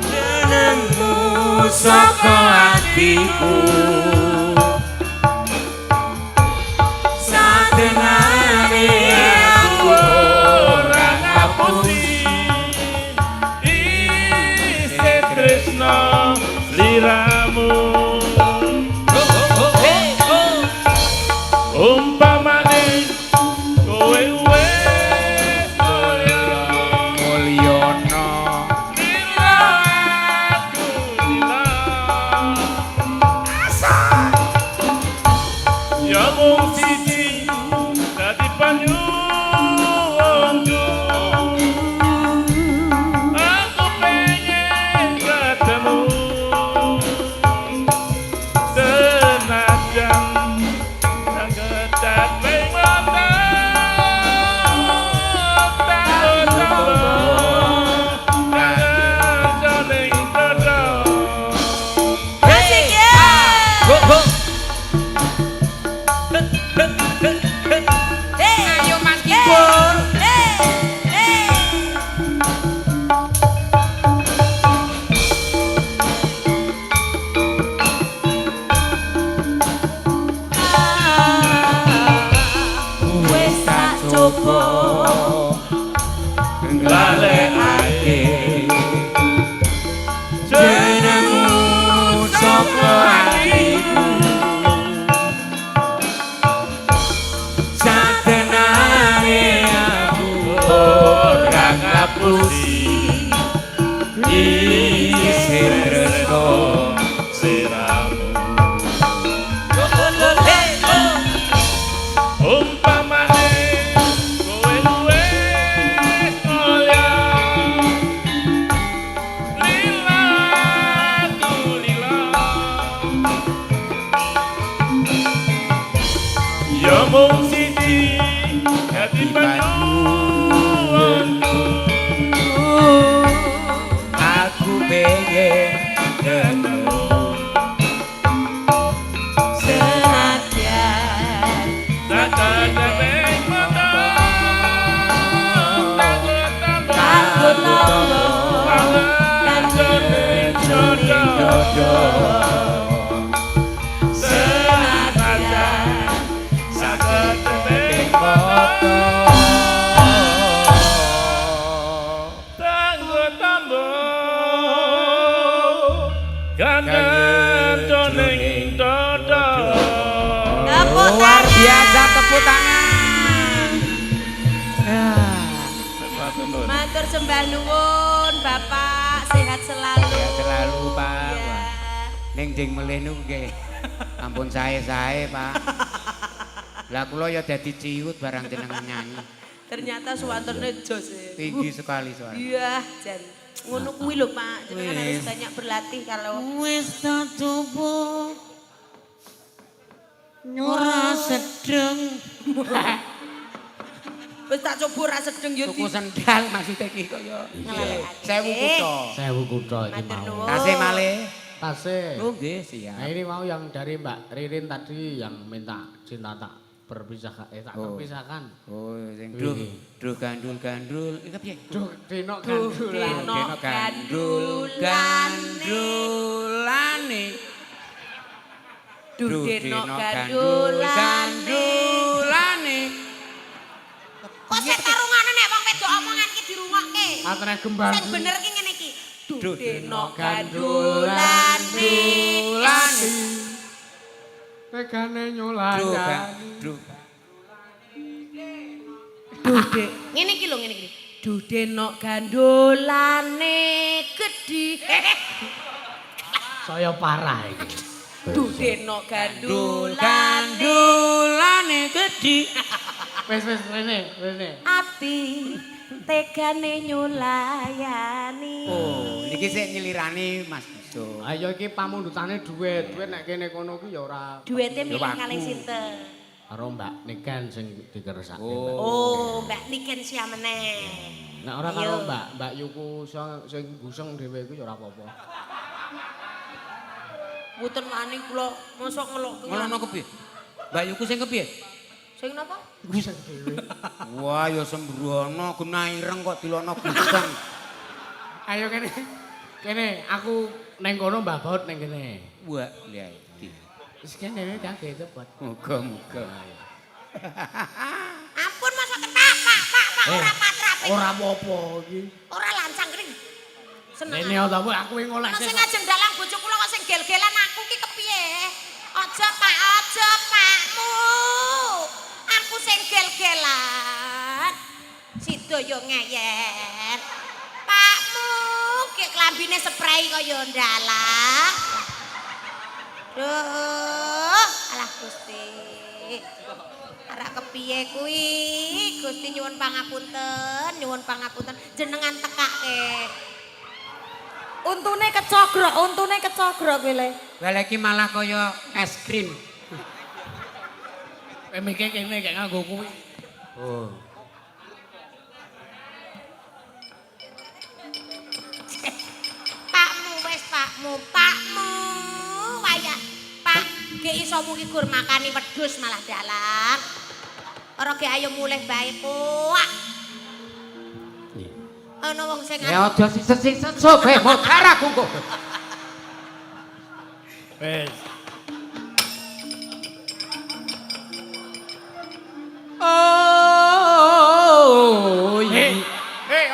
jenengmu saka atiku sadenane aku ora ngapusi isih tresno sliramu umpamane kowe wis mulyono lila aku lila ya mung siji dadi panyuwunku aku pengen ketemu senajan sangetan ping mata Musik ya. ayo Mas Kibur Wis tak coba. lalekake jenengmu saka atiku sadenane aku ora ngapusi isih tresno siramu umpamane kowe wis mulya lila aku lila ya mung siji dadi panyuwunku aku pengen ketemu Senajan sakadane mata takut nopo kanjone jodoh senajan sakadane mata tanggo tambo kangen joning dodo Tepuk luar tangan. biasa tepuk tangan. Matur sembah nuwun Bapak, sehat selalu. Sehat selalu, Pak. Iya. Wah. Ning ding melih niku nggih. Ampun sae-sae, Pak. Lah kula ya dadi ciut barang jenengan nyanyi. Ternyata suwantene jos. Tinggi sekali suara. Iya, Jan. Ngono kuwi lho, Pak. Jenengan harus Wis. banyak berlatih kalau Wis tak coba ora sedeng. wis tak coba ra sedeng yo Tuku sendal maksudnya iki kaya Ngelalekake. 1000 kutha. 1000 kutha iki Matur mau. nuwun. Tasih malih. Tasih. Oh nggih, siap. Nah ini mau yang dari Mbak Ririn tadi yang minta cinta tak berpisahkan, tak Oh. terpisahkan. Oh, sing Wih. duh gandul-gandul. Iki piye? Duh, dino Duh, gandulan. dino gandulane. Duh deno gandulane. Kok sik karungane nek wong wedok omongan iki dirungokke. Atene gembang. Sing bener ki ngene iki. Duh Deno gandulane. gandulane. Tegane Duh nyulayani. duh. Dude. Ngene iki lho ngene iki. Duh deno gandulane gedhi. Saya parah iki. Duh deno gandulane. Gandulane gedhi. Wis rene. Ati tegane nyulayani. Oh, niki sik nyelirani Mas Biso. Ayo iki pamundutane duit. Duit nek kene kono ki ya ora Duwite milih Yo, aku. kalih sinten? karo Mbak Niken sing dikersake. Oh, Mbak Niken siamene. Nek ora Ayo. karo Mbak Yuku sing buseng dhewe iku ya ora apa-apa. Mboten wani kula mosok ngelok. Ngono kepiye? Mbak Yuku sing kepiye? Sing napa? Buseng dhewe. Wah, ya sembrono genah ireng kok dilono buseng. Ayo kene. Kene aku neng kono Mbak Baut neng kene. Wah, lihat iki. Wis kene kagek cepet. Muga-muga. Ampun masa ketak, Pak, ora patrape. Ora apa-apa iki. Ora lancang kene. Seneng. Rene ta aku yang ngoleh Ono sing ajeng dalang bojo kula kok sing gel-gelan aku ki kepiye? Aja Pakmu. Aku sing gel-gelan. Sidoyo ngeyel. Pakmu ki klambine spray kaya ndalang. Duh, alah Gusti. Arek kepiye kuwi? Gusti nyuwun pangapunten, jenengan tekake. Untune kecogrok kuwi le. Lah iki malah kaya es krim. Mikir kene gak nganggo kuwi. Oh. Pakmu. Wayah. Pak, ge iso mugi gur makani wedhus malah dalang. Ora ge ayo mulih bae kuak. Ana wong sing Ya aja siset-siset sobe modar aku kok. Wis. Oh,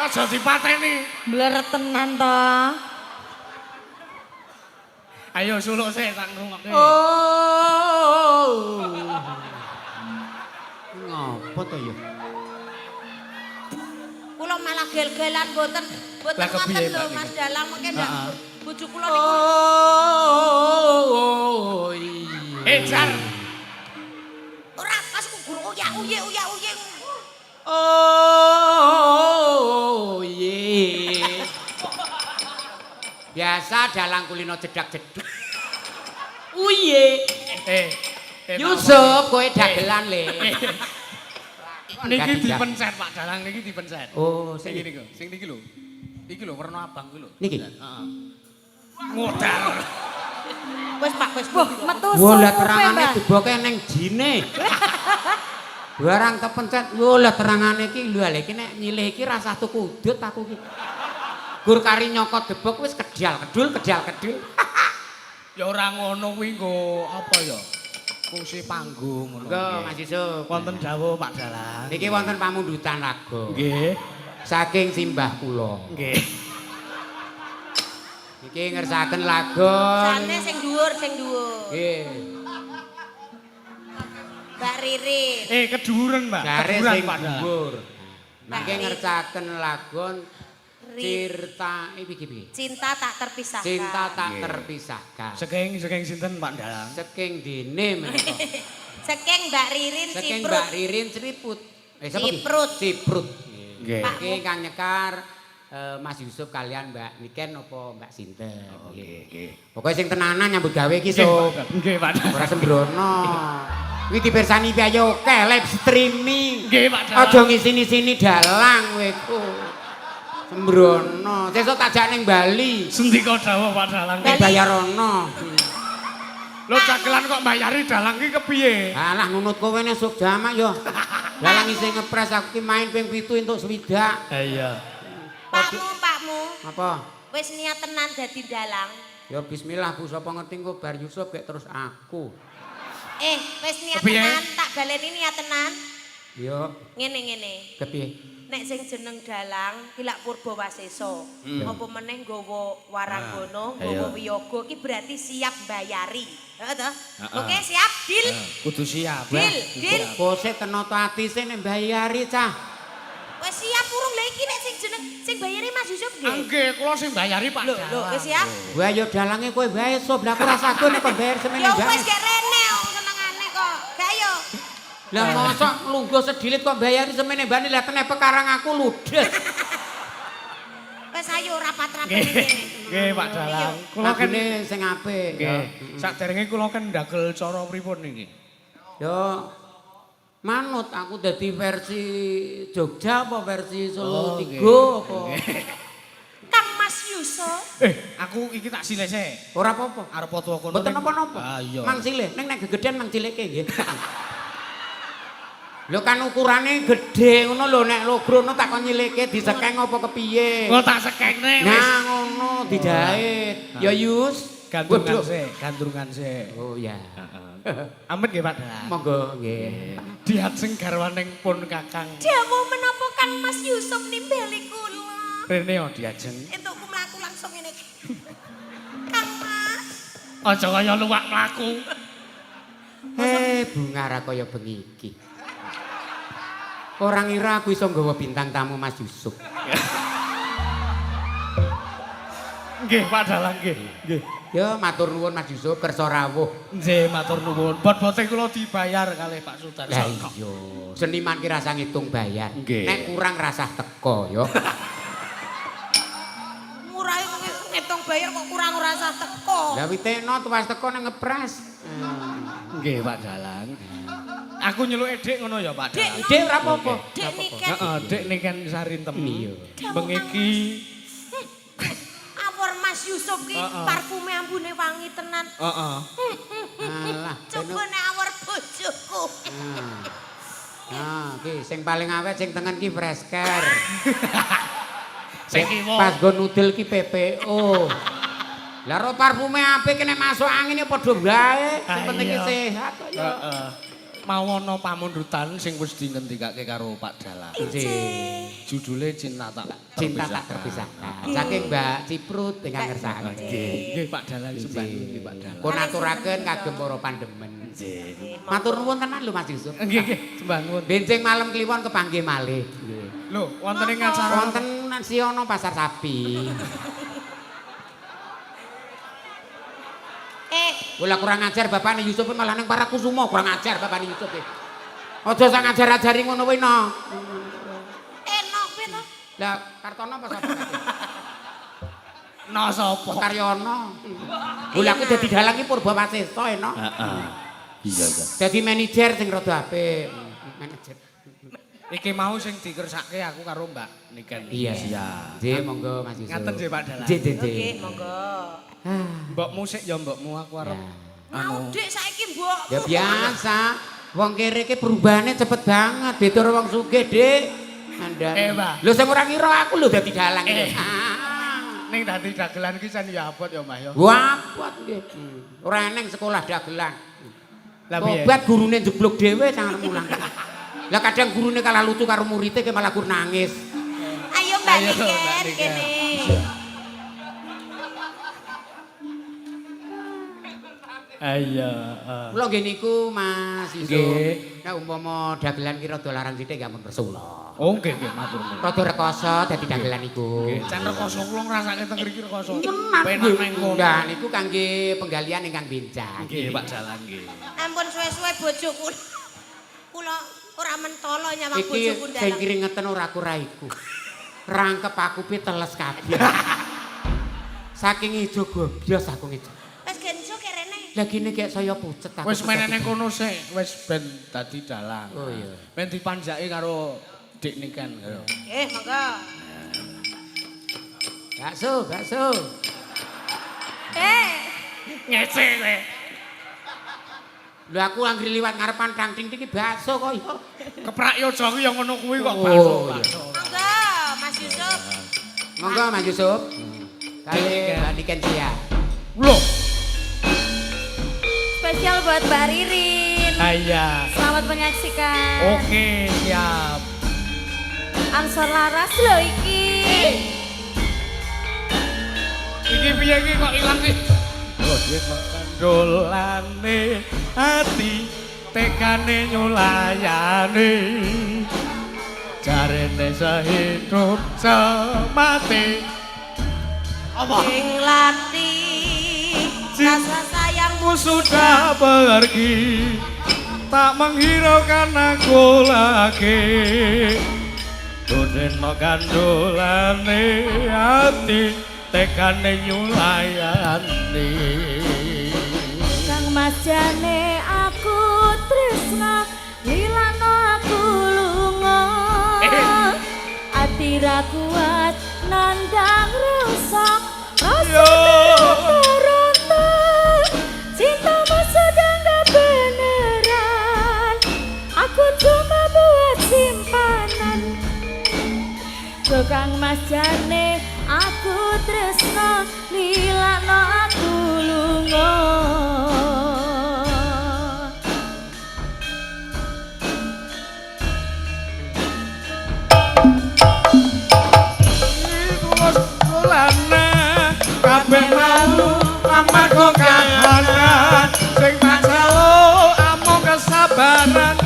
Aja dipateni. Bleret tenan to. Ayo suluk sik tak ngrungokke. Oh. Ngopo to ya? kula malah gel-gelan mboten Lah, kepiye, ngoten lho Mbak Mas Niki? Dalang mengke ndak Heeh. bojo kula niku Oh. Jar. ora pas ku guru uya. Oh, ye. Biasa dalang kulino jedak-jeduk. Uye. Yusuf kowe dagelan le. Niki dipencet Pak Dalang niki dipencet. Oh, Sing iki lho, sing niki lho. Iki lho warna abang kuwi lho. Niki? Heeh. Modal. wis Pak wis Metu Wah, lah suku terangane Mbak. diboke ning jine. Barang kepencet, wah lah terangane iki lho lha iki nek nyilih iki rasah tuku udut aku iki. Gur kari nyokot debok wis kedal kedul. Ya ora ngono kuwi nggo apa ya? Fungsi panggung ngono. Enggak, Mas Yusuf. Wonten dawuh Pak Dalang. Niki wonten pamundutan lagu. Nggih. Saking simbah kula. Nggih. Niki ngersaken lagon. sane sing dhuwur Nggih. Mbak Ririn Keduren Mbak. Jare Keduren, sing Pak Dalang. dhuwur. Nggih ngercaken lagon Cirta Cinta tak terpisahkan. Cinta tak terpisahkan. Saking sinten Pak Dalang? Saking dene menika. Saking Mbak Ririn Saking Ciprut. Mbak Ririn Ciprut. Sapa ki? Ciprut. Ciprut. Nggih. Iki Kang Nyekar Mas Yusuf kalian Mbak Niken apa Mbak Sinten. Nggih. Pokoke sing tenanan nyambut gawe iki Sob. Nggih Pak Dalang. Ora sembrono. Kuwi dipirsani piye oke live streaming. Nggih Pak Dalang. Aja ngisini-sini dalang kowe ku. Sembrono. Sesuk tak jak ning Bali. Sendika dawuh Pak Dalang. Bayar ono. Lho dagelan kok mbayari dalang ki kepiye? Alah nunut kowe nek sok jamak yo. Dalang isih ngepres aku ki main ping 7 entuk swidak. Ha iya. Pakmu. Apa? Wis niat tenan dadi dalang. Ya bismillah Bu, sapa ngerti engko bar Yusuf kayak terus aku. Wis niat Kepiye? tenan, tak baleni niat tenan. Yo, Ngene. kepiye? Nek sing jeneng dalang ki lak Purbawaseso. Apa meneh nggawa Waranggana, nggawa Wiyaga ki berarti siap mbayari. Heeh to? Oke, siap? Deal. Kudu siap. Deal. Kose kena ati sing nek mbayari cah. Wis siap urung lha iki nek sing jeneng sing bayari Mas Yusuf nggih. Nggih, kula sing mbayari Pak Lho, Dalang. wis siap? Wah yo dalange kowe wae sob, lah aku ora saged nek kon bayar semene Ya mbak. wis gek rene wong senengane kok. Gak yo. Lah mosok lungguh sedilit kok bayari semene mbane lah kene pekarang aku ludes. Wis ayo rapat-rapat ngene. Nggih Pak Dalang. Kula kan Lagune sing apik. nggih. Saderenge kula kan ndagel cara pripun niki? Yo manut aku dadi versi Jogja apa versi Solo Tigo apa. Kang Mas Yusuf. Aku iki tak silese. Ora apa-apa. Arep foto kono. Mboten napa-napa. Ah iya. Mang silih, ning nek gegeden mang cilike nggih. Lho kan ukurane gedhe ngono lho nek logrono tak kon nyilike disekeng apa kepiye. Kok tak sekekne wis. Nah ngono dijahit. Ya Yus, Gandrungan sik. Oh ya. Amet nggih Pak Dalang. Monggo nggih. Diat sing garwaning pun Kakang. Dawuh menapa Kang Mas Yusuf nimbali kula. Rene yo diajeng. Entukku mlaku langsung ngene iki. Kang Mas. Aja kaya luwak mlaku. Bunga ra kaya bengi iki. Ora ngira aku iso nggawa bintang tamu Mas Yusuf. Nggih Pak Dalang nggih. Nggih. Ya matur nuwun Mas Yusuf kersa rawuh. Nggih matur nuwun. Bot-bote kula dibayar kalih Pak Sultan. Lah iya, seniman ki rasa ngitung bayar. Nggih. Nek kurang rasah teko ya. Murahe ngitung bayar kok kurang rasa teko. Lah witekno tuwas teko nang ngepres. Nggih Pak Dalang. Aku nyeluk Dik ngono ya Pak Dalang. Dik ora apa-apa. Dek niken. Heeh, Dik niken sarintem. Iya. Bengiki Awor Mas Yusuf ki parfume ambune wangi tenan. heeh. Alah, Coba nek awor bojoku. Nah, ki sing paling awet sing tengen ki fresh care. Sing kiwa. Pas go nudel ki PPO. Lah ro parfume apik nek masuk angin ya padha bae. Sing penting ki sehat kok ya. Heeh. Mau ana pamundutan sing wis dingendikake karo Pak Dalang. Nggih. Judule Cinta Tak Cinta tak terpisahkan. Saking Mbak Ciprut ingkang ngersakaken. Nggih Pak Dalang sembahun nggih Pak Dalang. Pun aturaken kagem para pandemen. Matur nuwun tenan lho Mas Yusuf. Nggih nggih sembahun. Benjing malam kliwon kepanggih malih. Nggih. Lho, wonten ing acara Wonten Siono Pasar Sapi. Kula kurang ajar bapakne Yusuf malah ning para kusumo kurang ajar bapakne Yusuf. Aja sang ajar-ajari ngono kuwi no. Enak kuwi to. Lah Kartono apa sapa? no sapa? Karyono. Lha aku dadi dalang iki Purbawaseso enak. Heeh. Iya iya. Dadi manajer sing rada apik. Manajer. Iki mau sing dikersake aku karo Mbak Niken. Iya. Siap. Nggih monggo Mas Yusuf. Ngaten nggih Pak Dalang. Nggih nggih. Oke, monggo. Mbokmu sik ya mbokmu aku arep Mau Dik saiki mbok. Ya biasa. Wong kere iki perubahane cepet banget. Beda karo wong sugih, Dik. Andang. Mbak. Lho sing ora ngira aku lho dadi dalang. ning dadi dagelan ki jan ya abot ya Mbah ya. Wah, abot nggih. Ora eneng sekolah dagelan. Lah piye? Obat gurune jeblok dhewe sangar mulang. Lah kadang gurune kalah lucu karo muridé ke malah gur nangis. Ayo Mbak Ayo, Mbak Niken Niken. kene. Ayo. Kula nggih niku Mas Yusuf. Nggih. Nek umpama dagelan ki rada larang sithik gak mun persula. Oh nggih nggih matur nuwun. Rada rekoso dadi dagelan iku. Nggih, can rekoso kula ngrasake teng mriki rekoso. Penak neng kono. Nah niku kangge penggalian ingkang bincang. Nggih Pak Jalan nggih. Ampun suwe-suwe bojoku. Kula ora mentolo nyawang bojoku Iki sing kiringeten ora kura iku. Rangkep aku pi teles kabeh. Saking ijo gobyos aku ngijo. Wis genso kerene. Lah gini kayak saya pucet aku. Wis meneh ning kono sik, wis ben dadi dalang. Oh iya. Ben dipanjaki karo Dik Niken. Monggo. Bakso, bakso. Ngece kowe. Lho aku anggere liwat ngarepan Kang Ting iki bakso kok ya. Keprak yojo ku ya ngono kuwi kok Oh, bakso. iya. bakso. Monggo Mas Yusuf. Monggo Mas Yusuf. Kali Mbak Niken Cia. Loh, Spesial buat Mbak Ririn. iya. Selamat menyaksikan. Oke, siap. Ansor Laras lho iki. Iki piye iki kok ilang iki? Oh, dia makan dolane ati tekane nyulayane. Jarene sehidup semati. Apa? Ing lati rasa sayangmu Sudah pergi, tak menghiraukan aku lagi. Dodeno kandolane hati tekane nyulayani. Kang Mas jane aku tresna lilano aku lunga. Ati ra kuat nandang rasa rontok. Cintamu sudah gak beneran. Aku cuma buat simpanan. Kang Mas jane aku tresna lilano aku lunga. Kabeh mau amarga kahanan sing pancalo amung kesabaran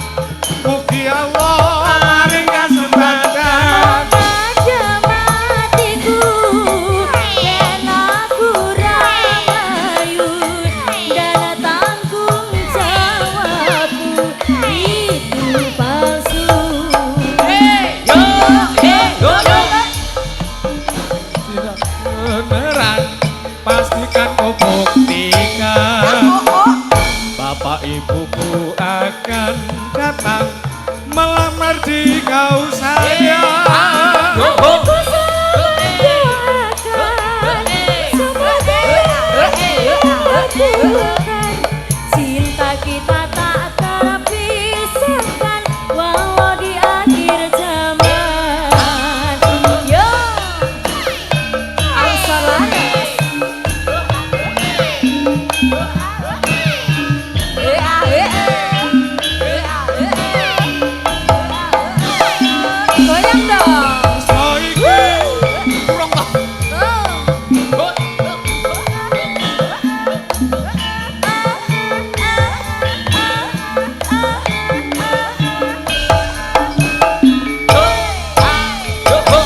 mugi Allah maring kasempatan. Aja matiku yen aku ra mlayu dan tanggung jawabku itu palsu. Beneran pastikan kau buktikan bapak ibuku akan datang melamar di kau sayang. Aku mendoakan semoga dikabulkan. Cinta kita tak terpisahkan walau di akhir zaman. Yo, Ansor Laras. Goyang dong. Saiki kurang tak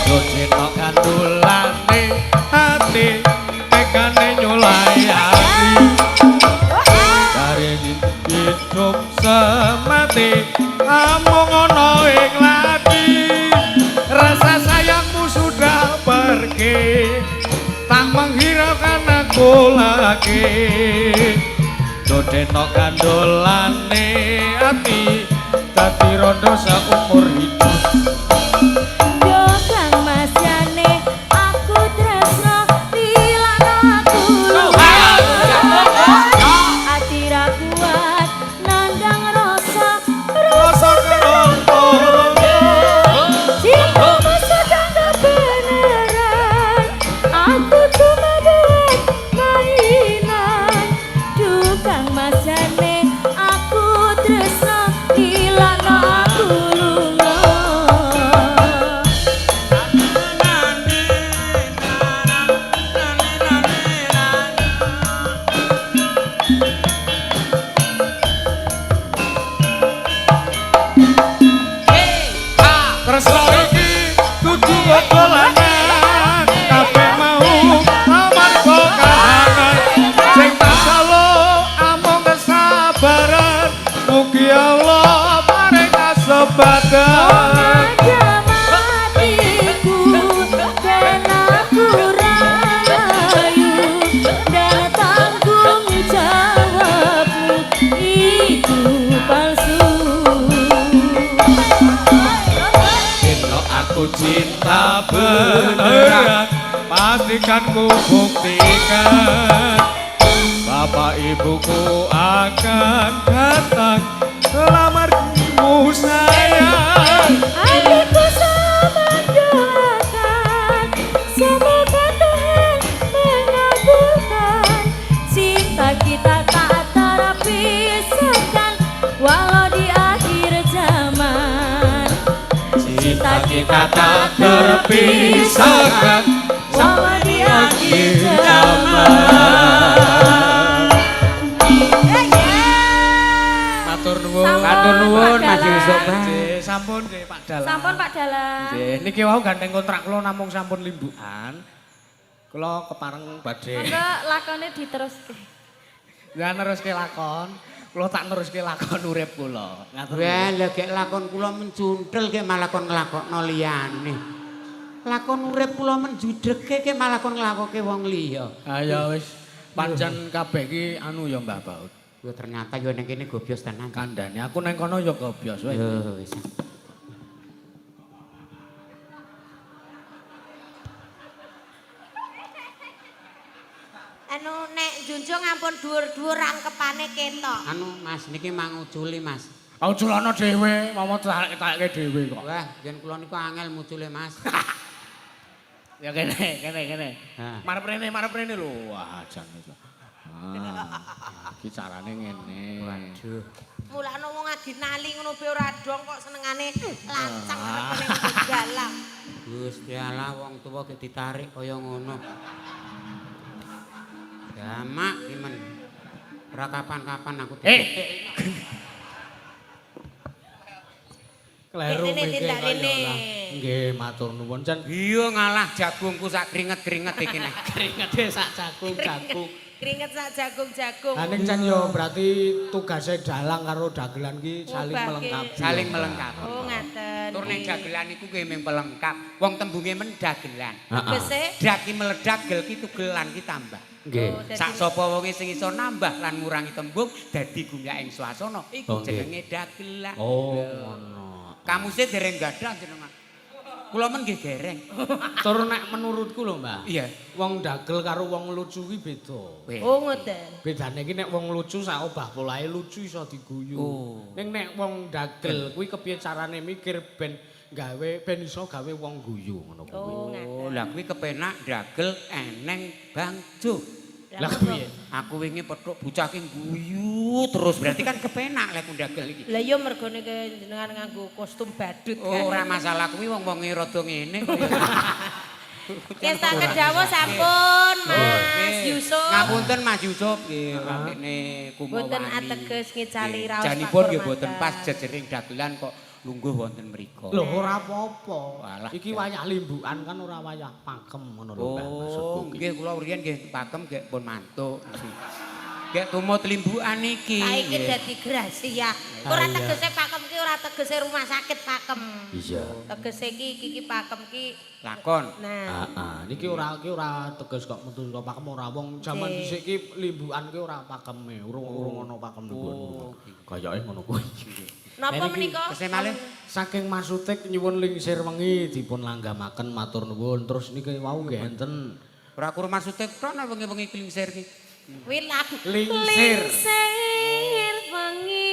Dodeno kandulane hati tekane nyulayani. Dari hidup semati amung ono ing lati. Rasa sayangmu sudah pergi, tak menghiraukan aku lagi. Dodeno kandolane ati dadi rondo seumur hidup. Yo Kang Mas jane aku tresno lilano aku lunga. Ati ra kuat nandang rasa Rasa kerontor cintamu sudah gak beneran. Aku cuma buat mainan. Duh Kang Mas jane aku tresno lilano aku lunga. beneran pastikan ku buktikan bapak ibuku akan datang lamarmu sayang. Hatiku sama doakan, semoga Tuhan mengabulkan. Cinta kita tak terpisahkan, walau di akhir zaman. Cinta kita tak terpisahkan Walau di akhir zaman. Matur nuwun. Matur nuwun Mas Dalan. Yusuf. Nggih, sampun nggih Pak Dalan. Sampun Pak Dalan. Nggih, niki wau gandeng kontrak kula namung sampun limbukan. Kula kepareng badhe. Monggo lakone diteruske. Ya neruske lakon. Kula tak neruske lakon urip kula. Ngaten. Wah, lha gek lakon kula mencuntel gek malah kon nglakokno liyane. Lakon urip kula menjudreke gek malah kon nglakoke wong liya. Ah ya wis pancen kabeh iki anu ya Mbah Baut. Yo ternyata yo ning kene gobyos tenan. Kandhane aku nang kono ya gobyos wis. Yo wis. Anu nek junjung ampun dhuwur-dhuwur rangkepane ketok. Anu Mas niki manguculi Mas. Aku culana dhewe, momo tak-takke dhewe kok. Wah, yen kula niku angel mucule Mas. Ya kene. Ha. Marep rene lho. Wah, jan iso. Iki carane ngene. Waduh. Mulane wong adinali ngono be ora dong kok senengane lancang arep ning dalang. Gusti Allah wong tuwa ge ditarik kaya ngono. Jamak imen. Ora kapan-kapan aku Kleru Rene, mikir tindak kaya rene. ora. Nggih, matur nuwun Cen. Iya ngalah jagungku sak keringet-keringet iki nek. Keringete sak jagung. Keringet sak jagung-jagung. Lah ning Cen yo berarti tugase dalang karo dagelan ki saling Obah, melengkapi. Saling melengkapi. Oh ngaten. Tur ning dagelan iku ki mung pelengkap. Wong tembunge men dagelan. Tegese Daki meledak gel ki tugelan ki tambah. Nggih. Oh, dadi- Sak sapa wonge sing iso nambah lan ngurangi tembung dadi gumyaking swasana Oh, iku nggih. jenenge dagelan. Oh, ngono. Kamuse dereng gadah jenengan. Kula men nggih dereng. Tur nek menurutku lho, Mbah. Iya. Wong dagel karo wong lucu ki beda. Oh ngoten. Bedane ki nek wong lucu sak obah polahe lucu iso diguyu. Oh. Ning nek wong dagel kuwi kepiye carane mikir ben iso gawe wong guyu ngono kuwi. Oh ngaten. Oh, lah kuwi kepenak dagel eneng bangjo. Lah kepiye? Aku wingi petuk bocah ki guyu terus berarti kan kepenak lek dagel iki. Lah iya mergone jenengan nganggo kostum badut Oh, kan. ora masalah kuwi wong-wonge rada ngene. Yes, tak kedawuh sampun Mas Nggih. Yusuf. Ngapunten Mas Yusuf nggih rakene kumawani. Boten ateges ngicali raos Janipun nggih pakurmatan. boten pas jejering dagelan kok lungguh wonten mriku. Lho ora apa-apa. Walah, Iki wayah limbukan kan ora wayah pakem ngono lho, Mbah. Maksudku Oh, ki. nggih kula riyen nggih pakem nggih pun mantuk. Nggih tumut limbukan iki. Saiki nggih. dadi grasia. Ora iya. tegese pakem ki ora tegese rumah sakit pakem. Iya. Tegese ki pakem ki Lakon. nah Heeh, niki ora teges kok metu saka pakem ora wong jaman Nggih. dhisik ki limbukan ki ora pakeme, urung ana pakem Oh. Kayake ngono kuwi. napa Niki menika? Kesih malih. Saking Masutik nyuwun lingsir wengi dipun langgamaken matur nuwun. Terus niki wau nggih enten Ora kur maksude tok nek wengi-wengi klingsir ki. Wilang Lingsir. Lingsir wengi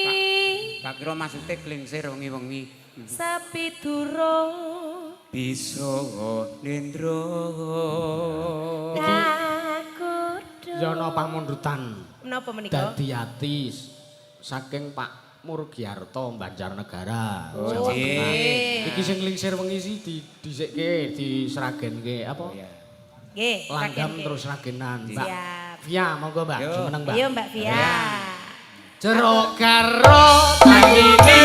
Tak kira maksude klingsir wengi-wengi. sepi durung Bisa nendra. aku Yana pamundutan menapa menika? dadi ati saking Pak Murgiarto Banjarnegara. Oh, Jawa nggih. Tengah. Iki sing lingsir wengi sih disikke, diseragenke apa? Nggih, Langgam ragen, terus ragenan. Mbak Siap. Via monggo Mbak, Yo. jumeneng Mbak. Iya Mbak Via. Jeruk karo tangine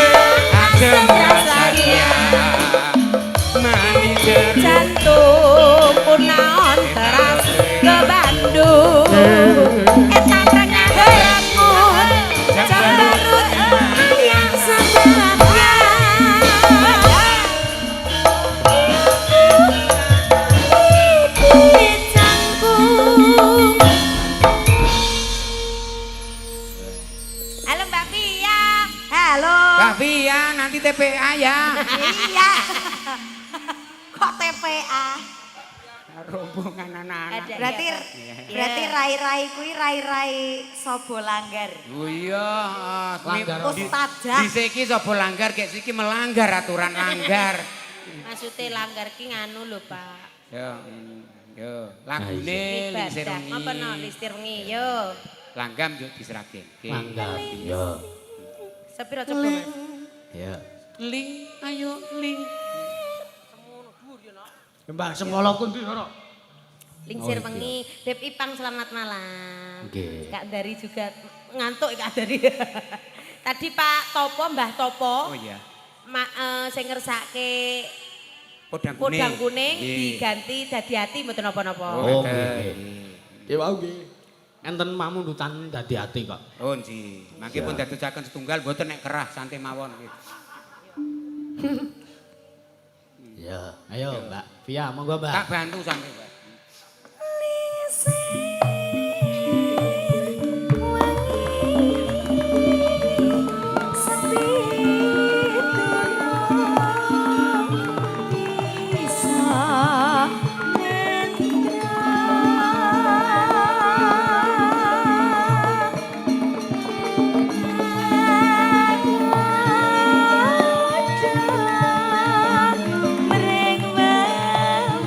Ajeng rasadia. Manis jeruk. Jantung pun naon teras ke Bandung. Etan tengah helamun cemberut yang sebelahnya. Di canggung. Halo Mbak Via. Halo. Mbak Via nanti TPA ya. Iya. Kok TPA? rombongan anak-anak. Ada. Berarti Iya. berarti rai-rai kuwi rai-rai Sobo Langgar. Oh iya, Langgar. Ustadzah. Disiki sapa langgar, gek siki melanggar aturan langgar. Maksudnya langgar ki nganu lho, Pak. Yo, lagune lisir Ibadah. wengi. Apa no listir wengi yo. Langgam yo diserake. Mangga. Ya. Sepiro coba Mas? Ya. Ling, ayo ling. Mbak semolo ku ndi ora? Lingsir Oh, iya. wengi. Beb Ipang selamat malam. Nggih. Kak Dari juga ngantuk Kak Dari. Tadi Pak Topo, Mbah Topo. Oh iya. Sing ngersake Podang podang kuning Nggih. diganti dadi ati mboten napa-napa. Oh, ngeten. nggih. Ya wau nggih. Enten mamundutan dadi ati kok. Oh nggih. Mangke pun dadosaken setunggal mboten nek kerah santai mawon nggih. Ya, ayo Mbak Via, monggo Mbak. Tak bantu santai, Mbak. Mring wayang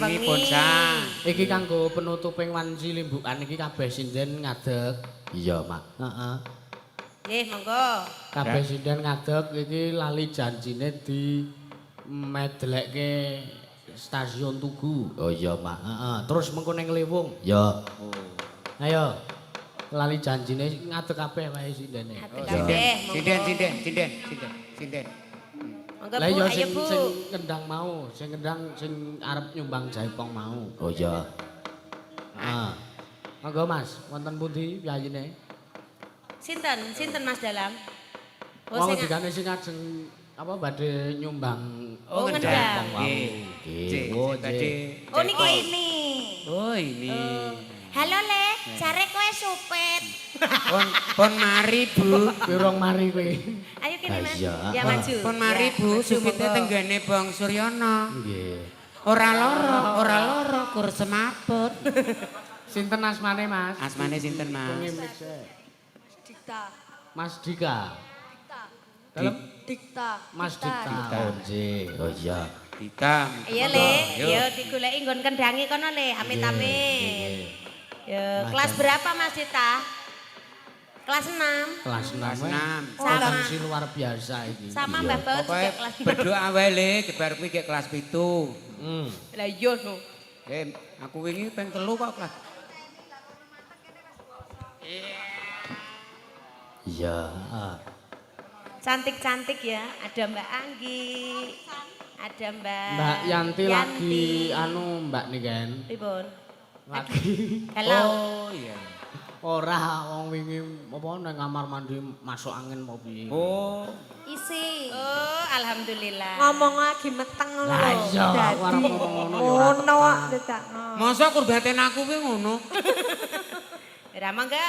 wengi pun sah. Iki kanggo penutuping wanci limbukan iki kabeh sinden ngadeg. Iya, Mak. Heeh. Nggih, monggo. Kabeh sinden ngadeg iki lali janjine di medlekke stasiun Tugu. Oh iya, Mak. Heeh. Terus mengko ning Liwung. Ya. Ayo. Lali janjine ngadeg kabeh wae sindene. Ngadeg kabeh, monggo. Sinden. Monggo Lah Bu, iya ayo Bu. sing kendang mau, sing arep nyumbang jaipong mau. Oh iya. Ah. Monggo Mas, wonten pundi piyayine? Sinten Mas Dalam? Wong ngendikane sing ajeng apa badhe nyumbang Oh, ngendang. jaipong mau. Nggih. Oh, Nggih. Oh niki ini. Oh ini. Halo Le, jare kowe supet. Pon mari Bu. Pirong mari kowe. Ayo kene Mas. Iya. Ya maju. Pon mari Ya, Bu, maju, supite monggo. tenggane Bang Suryono. Nggih. Ora loro kur semaput. Sinten asmane Mas? Asmane sinten Mas? Dikta. Mas Dika. Di- Dikta. Mas Dika. Oh nggih. Oh iya. Dika. Iya Le, yo digoleki nggon kendangi kono Le, amit-amit. Yo, kelas berapa Mas Dita? Kelas 6. Kelas 6. Kelas 6. Sama. Potensi luar biasa iki. Sama Iya. Mbah Baut Pokoke juga kelas 6. berdoa wae Le, kebar kuwi ke kelas 7. Lah iya no. Aku wingi ping 3 kok kelas. Iya. Cantik-cantik ya, ada Mbak Anggi. Ada Mbak Yanti lagi anu Mbak nih kan. Pripun? Lagi. Halo. Oh iya. Ora wong wingi apa nang kamar mandi masuk angin mau piye. Oh. Isi. Oh, alhamdulillah. Ngomong lagi meteng lho. Lah iya, aku arep ngomong ngono ya ora Ngono kok tekan. dedakno. Masa kurbaten aku kuwi ngono? Ya mangga.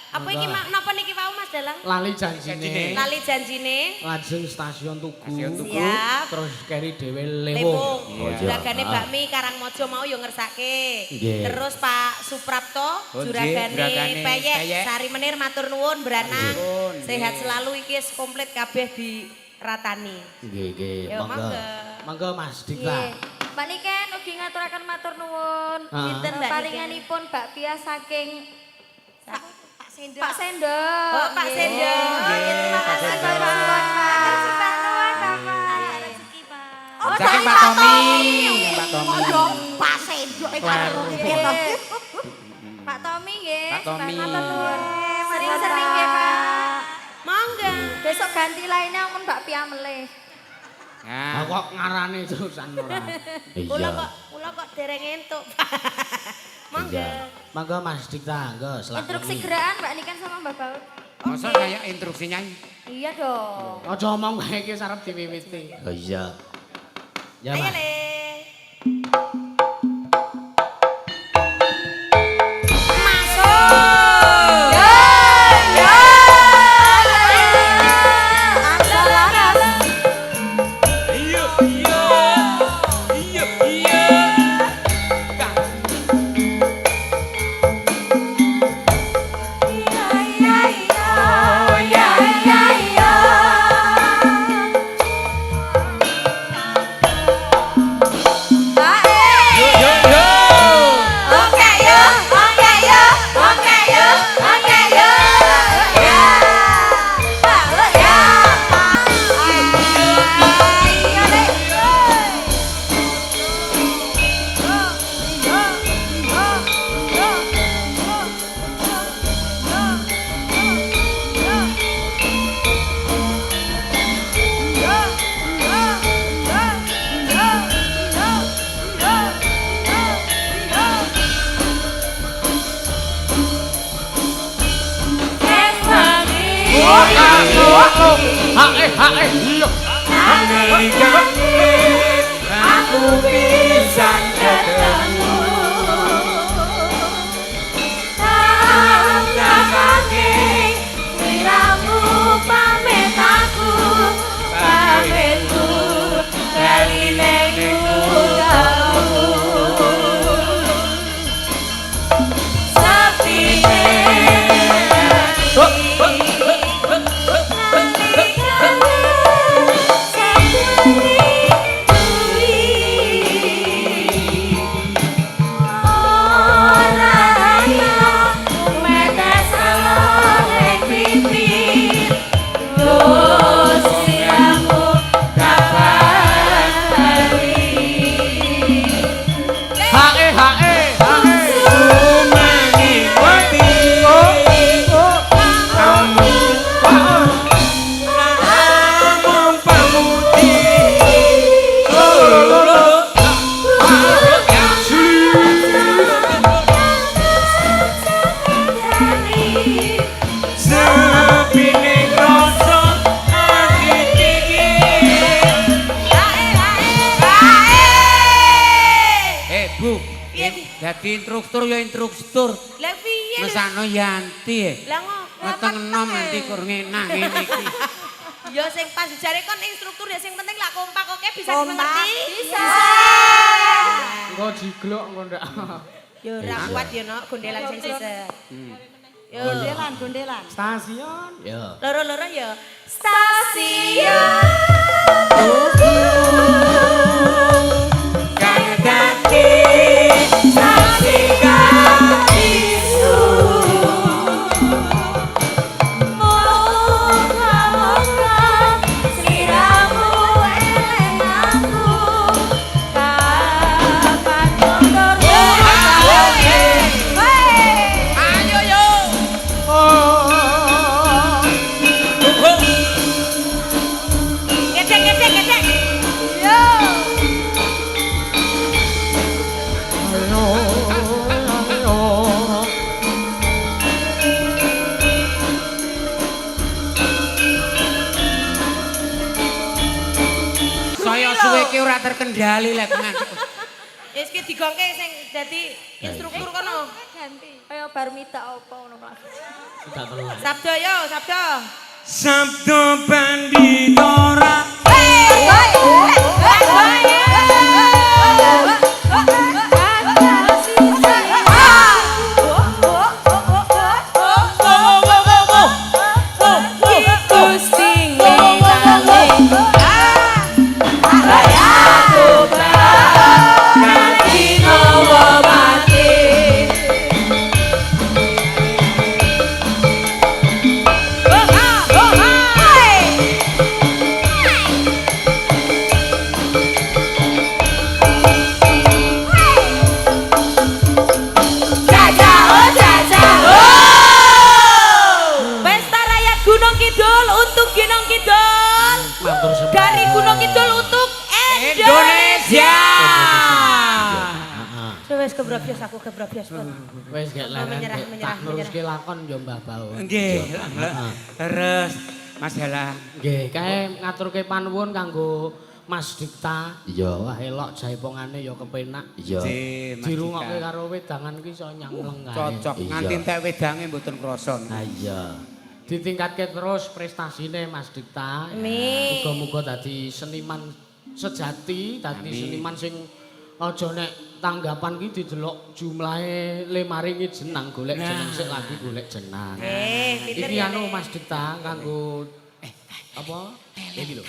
Apa iki napa niki wau Mas Dalang? Lali janjine. Lali janjine. Lajeng stasiun Tugu. Stasiun Tugu. Siap. Terus keri dhewe Lewung. Lewung. Juragane bakmi Karangmojo mau yo ngersake. Nggih. Terus Pak Suprapto, Oh, nggih, juragane juragane Peyek, Peyek. Sari Menir matur nuwun beranak. Nuwun, Sehat nggih. selalu iki wis komplit kabeh di ratani. Nggih, nggih. Yo, Monggo. mangga. Monggo Mas Dika. Nggih. Mbak Niken ugi ngaturaken matur nuwun. Ah. Sinten Mbak Paringanipun bakpia saking Pak Sendo. Oh, Pak Sendo. Terima Pak kasih Sendo. Pak nuwun, Pak. Pak nuwun, Bapak. Rezeki, Pak. Oh, Saking Pak Tomi. Pak Tomi. Pak Sendo Pak Tommy nggih. Pak Tommy. Matur nuwun. Sering-sering nggih, Pak. Mangga. Besok ganti lainnya mun bakpia melih. Nah, Kok ngarani terusan ora. Kula kok dereng entuk. Mangga. Monggo Mas Dika, nggo selak. Instruksi gerakan Mbak Niken sama Mbak Baut. masa kayak instruksi nyanyi? Iya dong. Aja omong wae iki sarep diwiwiti. Oh iya. Ya, Ayo Mas. Le. Iya. Aku bisa ketemu pamitku dari nenekku dadi instruktur ya instruktur. Lah piye? Mesakno Yanti. Lah ngopo? Ngetengno nanti kur ngenak ngene iki. Ya sing pas jare kon instruktur ya sing penting lak kompak oke bisa Kompak, dimengerti. bisa. Engko jiglok engko ndak. Ya ora kuat ya nok gondelan sing sisik. Yo. Gondelan, gondelan. Stasiun. Ya. Loro-loro ya. Stasiun. Kang dadi saksi ora terkendali lek ngantuk. Wis ki digongke sing dadi instruktur kono. Ganti. Kaya bar midak apa ngono Pak. Tidak telat. Sabda yo, sabda. Sabdo banditora. Dari Gunung Kidul untuk Indonesia. Wes kebrabias aku kebrabias pun. Wis gek leren Menyerah, tak neruske lakon yo Mbah Bau. Nggih. Terus masalah Nggih, kae ngaturke panuwun kanggo Mas Dikta. Iya, wah elok jaipongane ya kepenak. Iya. Dirungokke karo wedangan ki iso nyamleng kae. cocok nganti entek wedange mboten krasa. Ha iya. Ditingkatke terus prestasine Mas Dikta. Amin. Muga-muga dadi seniman sejati, dadi seniman sing aja nek tanggapan ki didelok jumlahe le maringi jenang golek jeneng sik lagi golek jenang. Pinter Iki ya. anu Mas Dikta kanggo apa? Iki lho.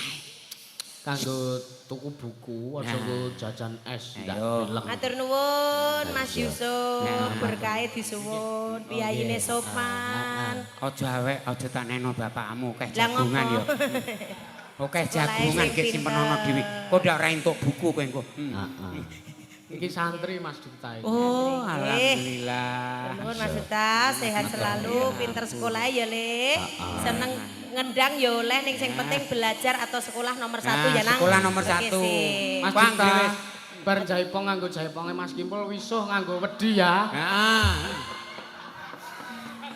Kanggo tuku buku, aja nggo jajan es ndak bileng. Matur nuwun Mas Yusuf, berkahe disuwun, piyayine sopan. Aja awek, aja tak neno bapakmu keh Lah jagungan yo. ngopo? Oke jagungan ge simpenana dhewe. Kok ndak ora entuk buku kowe engko. Heeh. Iki santri Mas Dikta iki. Oh, alhamdulillah. Nuwun Mas Dikta, sehat selalu, pinter sekolah ya, Le. Seneng ngendang ya oleh ning sing penting belajar atau sekolah nomor 1 ya nang. Sekolah nomor Oke, 1. sip. Mas Bang, Dikta, dhewe. bar jaipong nganggo jaiponge Mas Kimpul wisuh nganggo wedi ya. Heeh.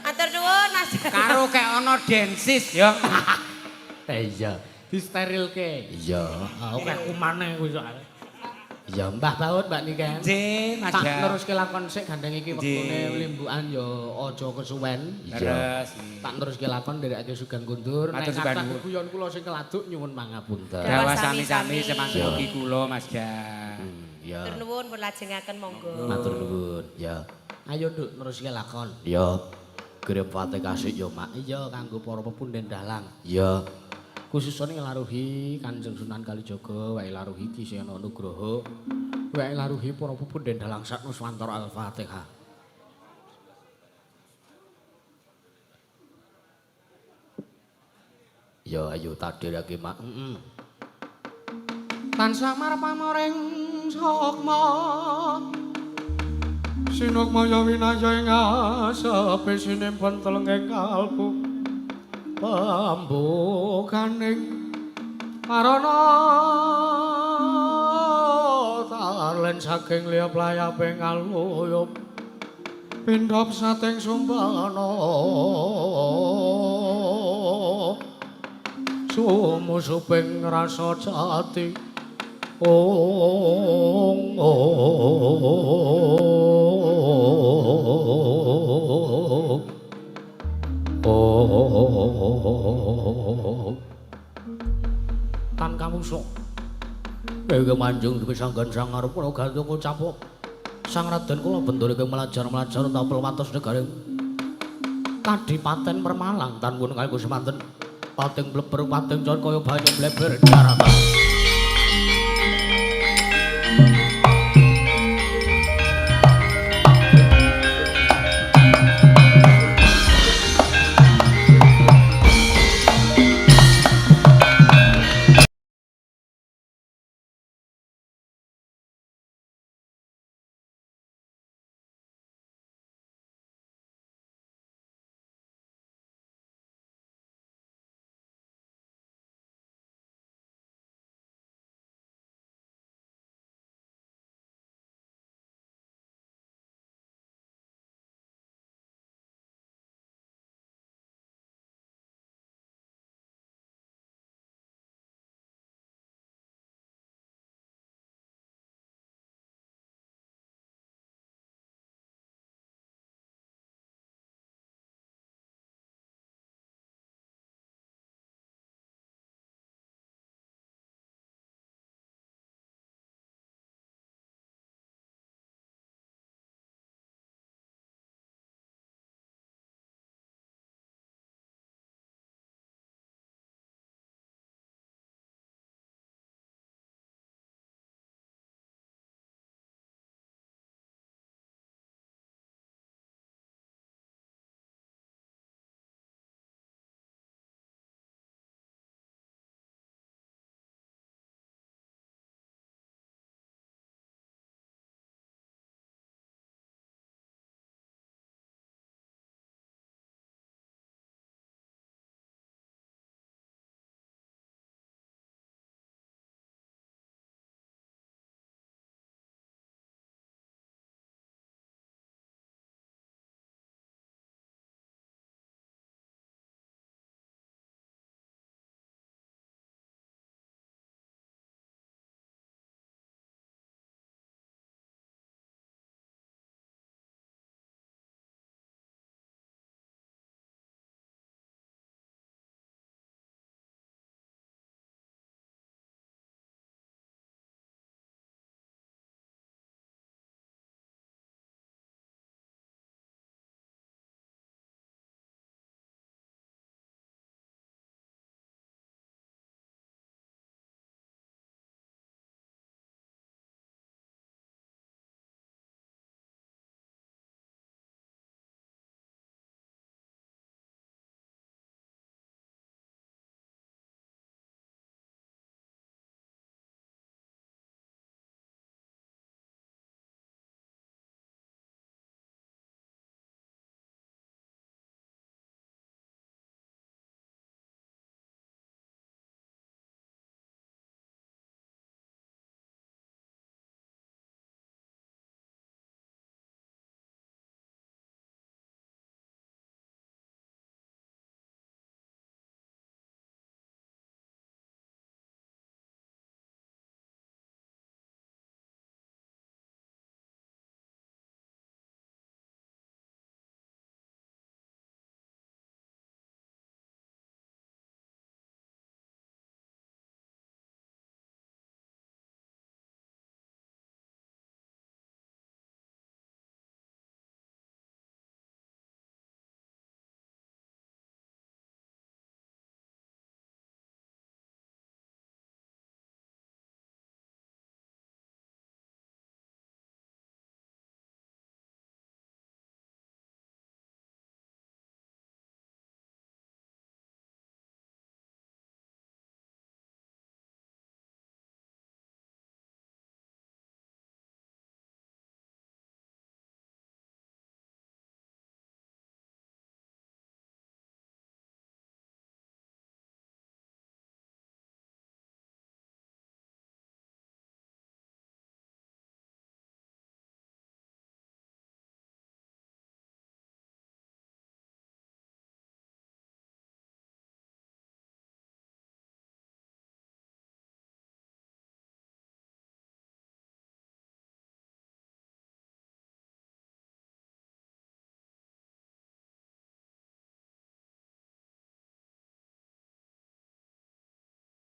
Matur nuwun Mas. Karo kek ana densis yo. Iya, disterilke. Iya, oke kumane kuwi soalé. Iya, Mbah Baut, Mbak Niken. Nggih, Mas. Tak Ya. neruske lakon sik gandeng iki wektune limbukan ya aja kesuwen. Terus Tak neruske lakon nderekake Sugeng Kundur. Nek Matur suwun. kathah guyon kula sing keladuk nyuwun pangapunten. dawa sami-sami. sami-sami semanggi mugi kula Mas Ja. Ya. Matur nuwun pun lajengaken monggo. Matur nuwun. Ya. Ayo Nduk neruske lakon. Ya. Kirim pate kasih ya Mak. Iya kanggo para pepunden dalang. Ya. Khususane nglaruhi Kanjeng Sunan Kalijaga, wae laruhi Ki Sena Nugroho, wae laruhi para pepunden dalang sak Nuswantara Al-Fatihah. Ya ayo takdirake Mak. Tansah marpamoring sokma sinukmaya winaya ing asepe sinempon telenging kalbu pambukaning marana talen saking liya playaping kaluyup pindhop sating sumpana sumusuping rasa jati ong Tan kamuso. Ega manjung disanggan sang arep kula gantung ngucap. Sang Raden kula bendur ing melajar-melajar tapel wates negaring Kadipaten Permalang tan pun kalih semanten pating bleber pating con kaya banyu bleber daratan.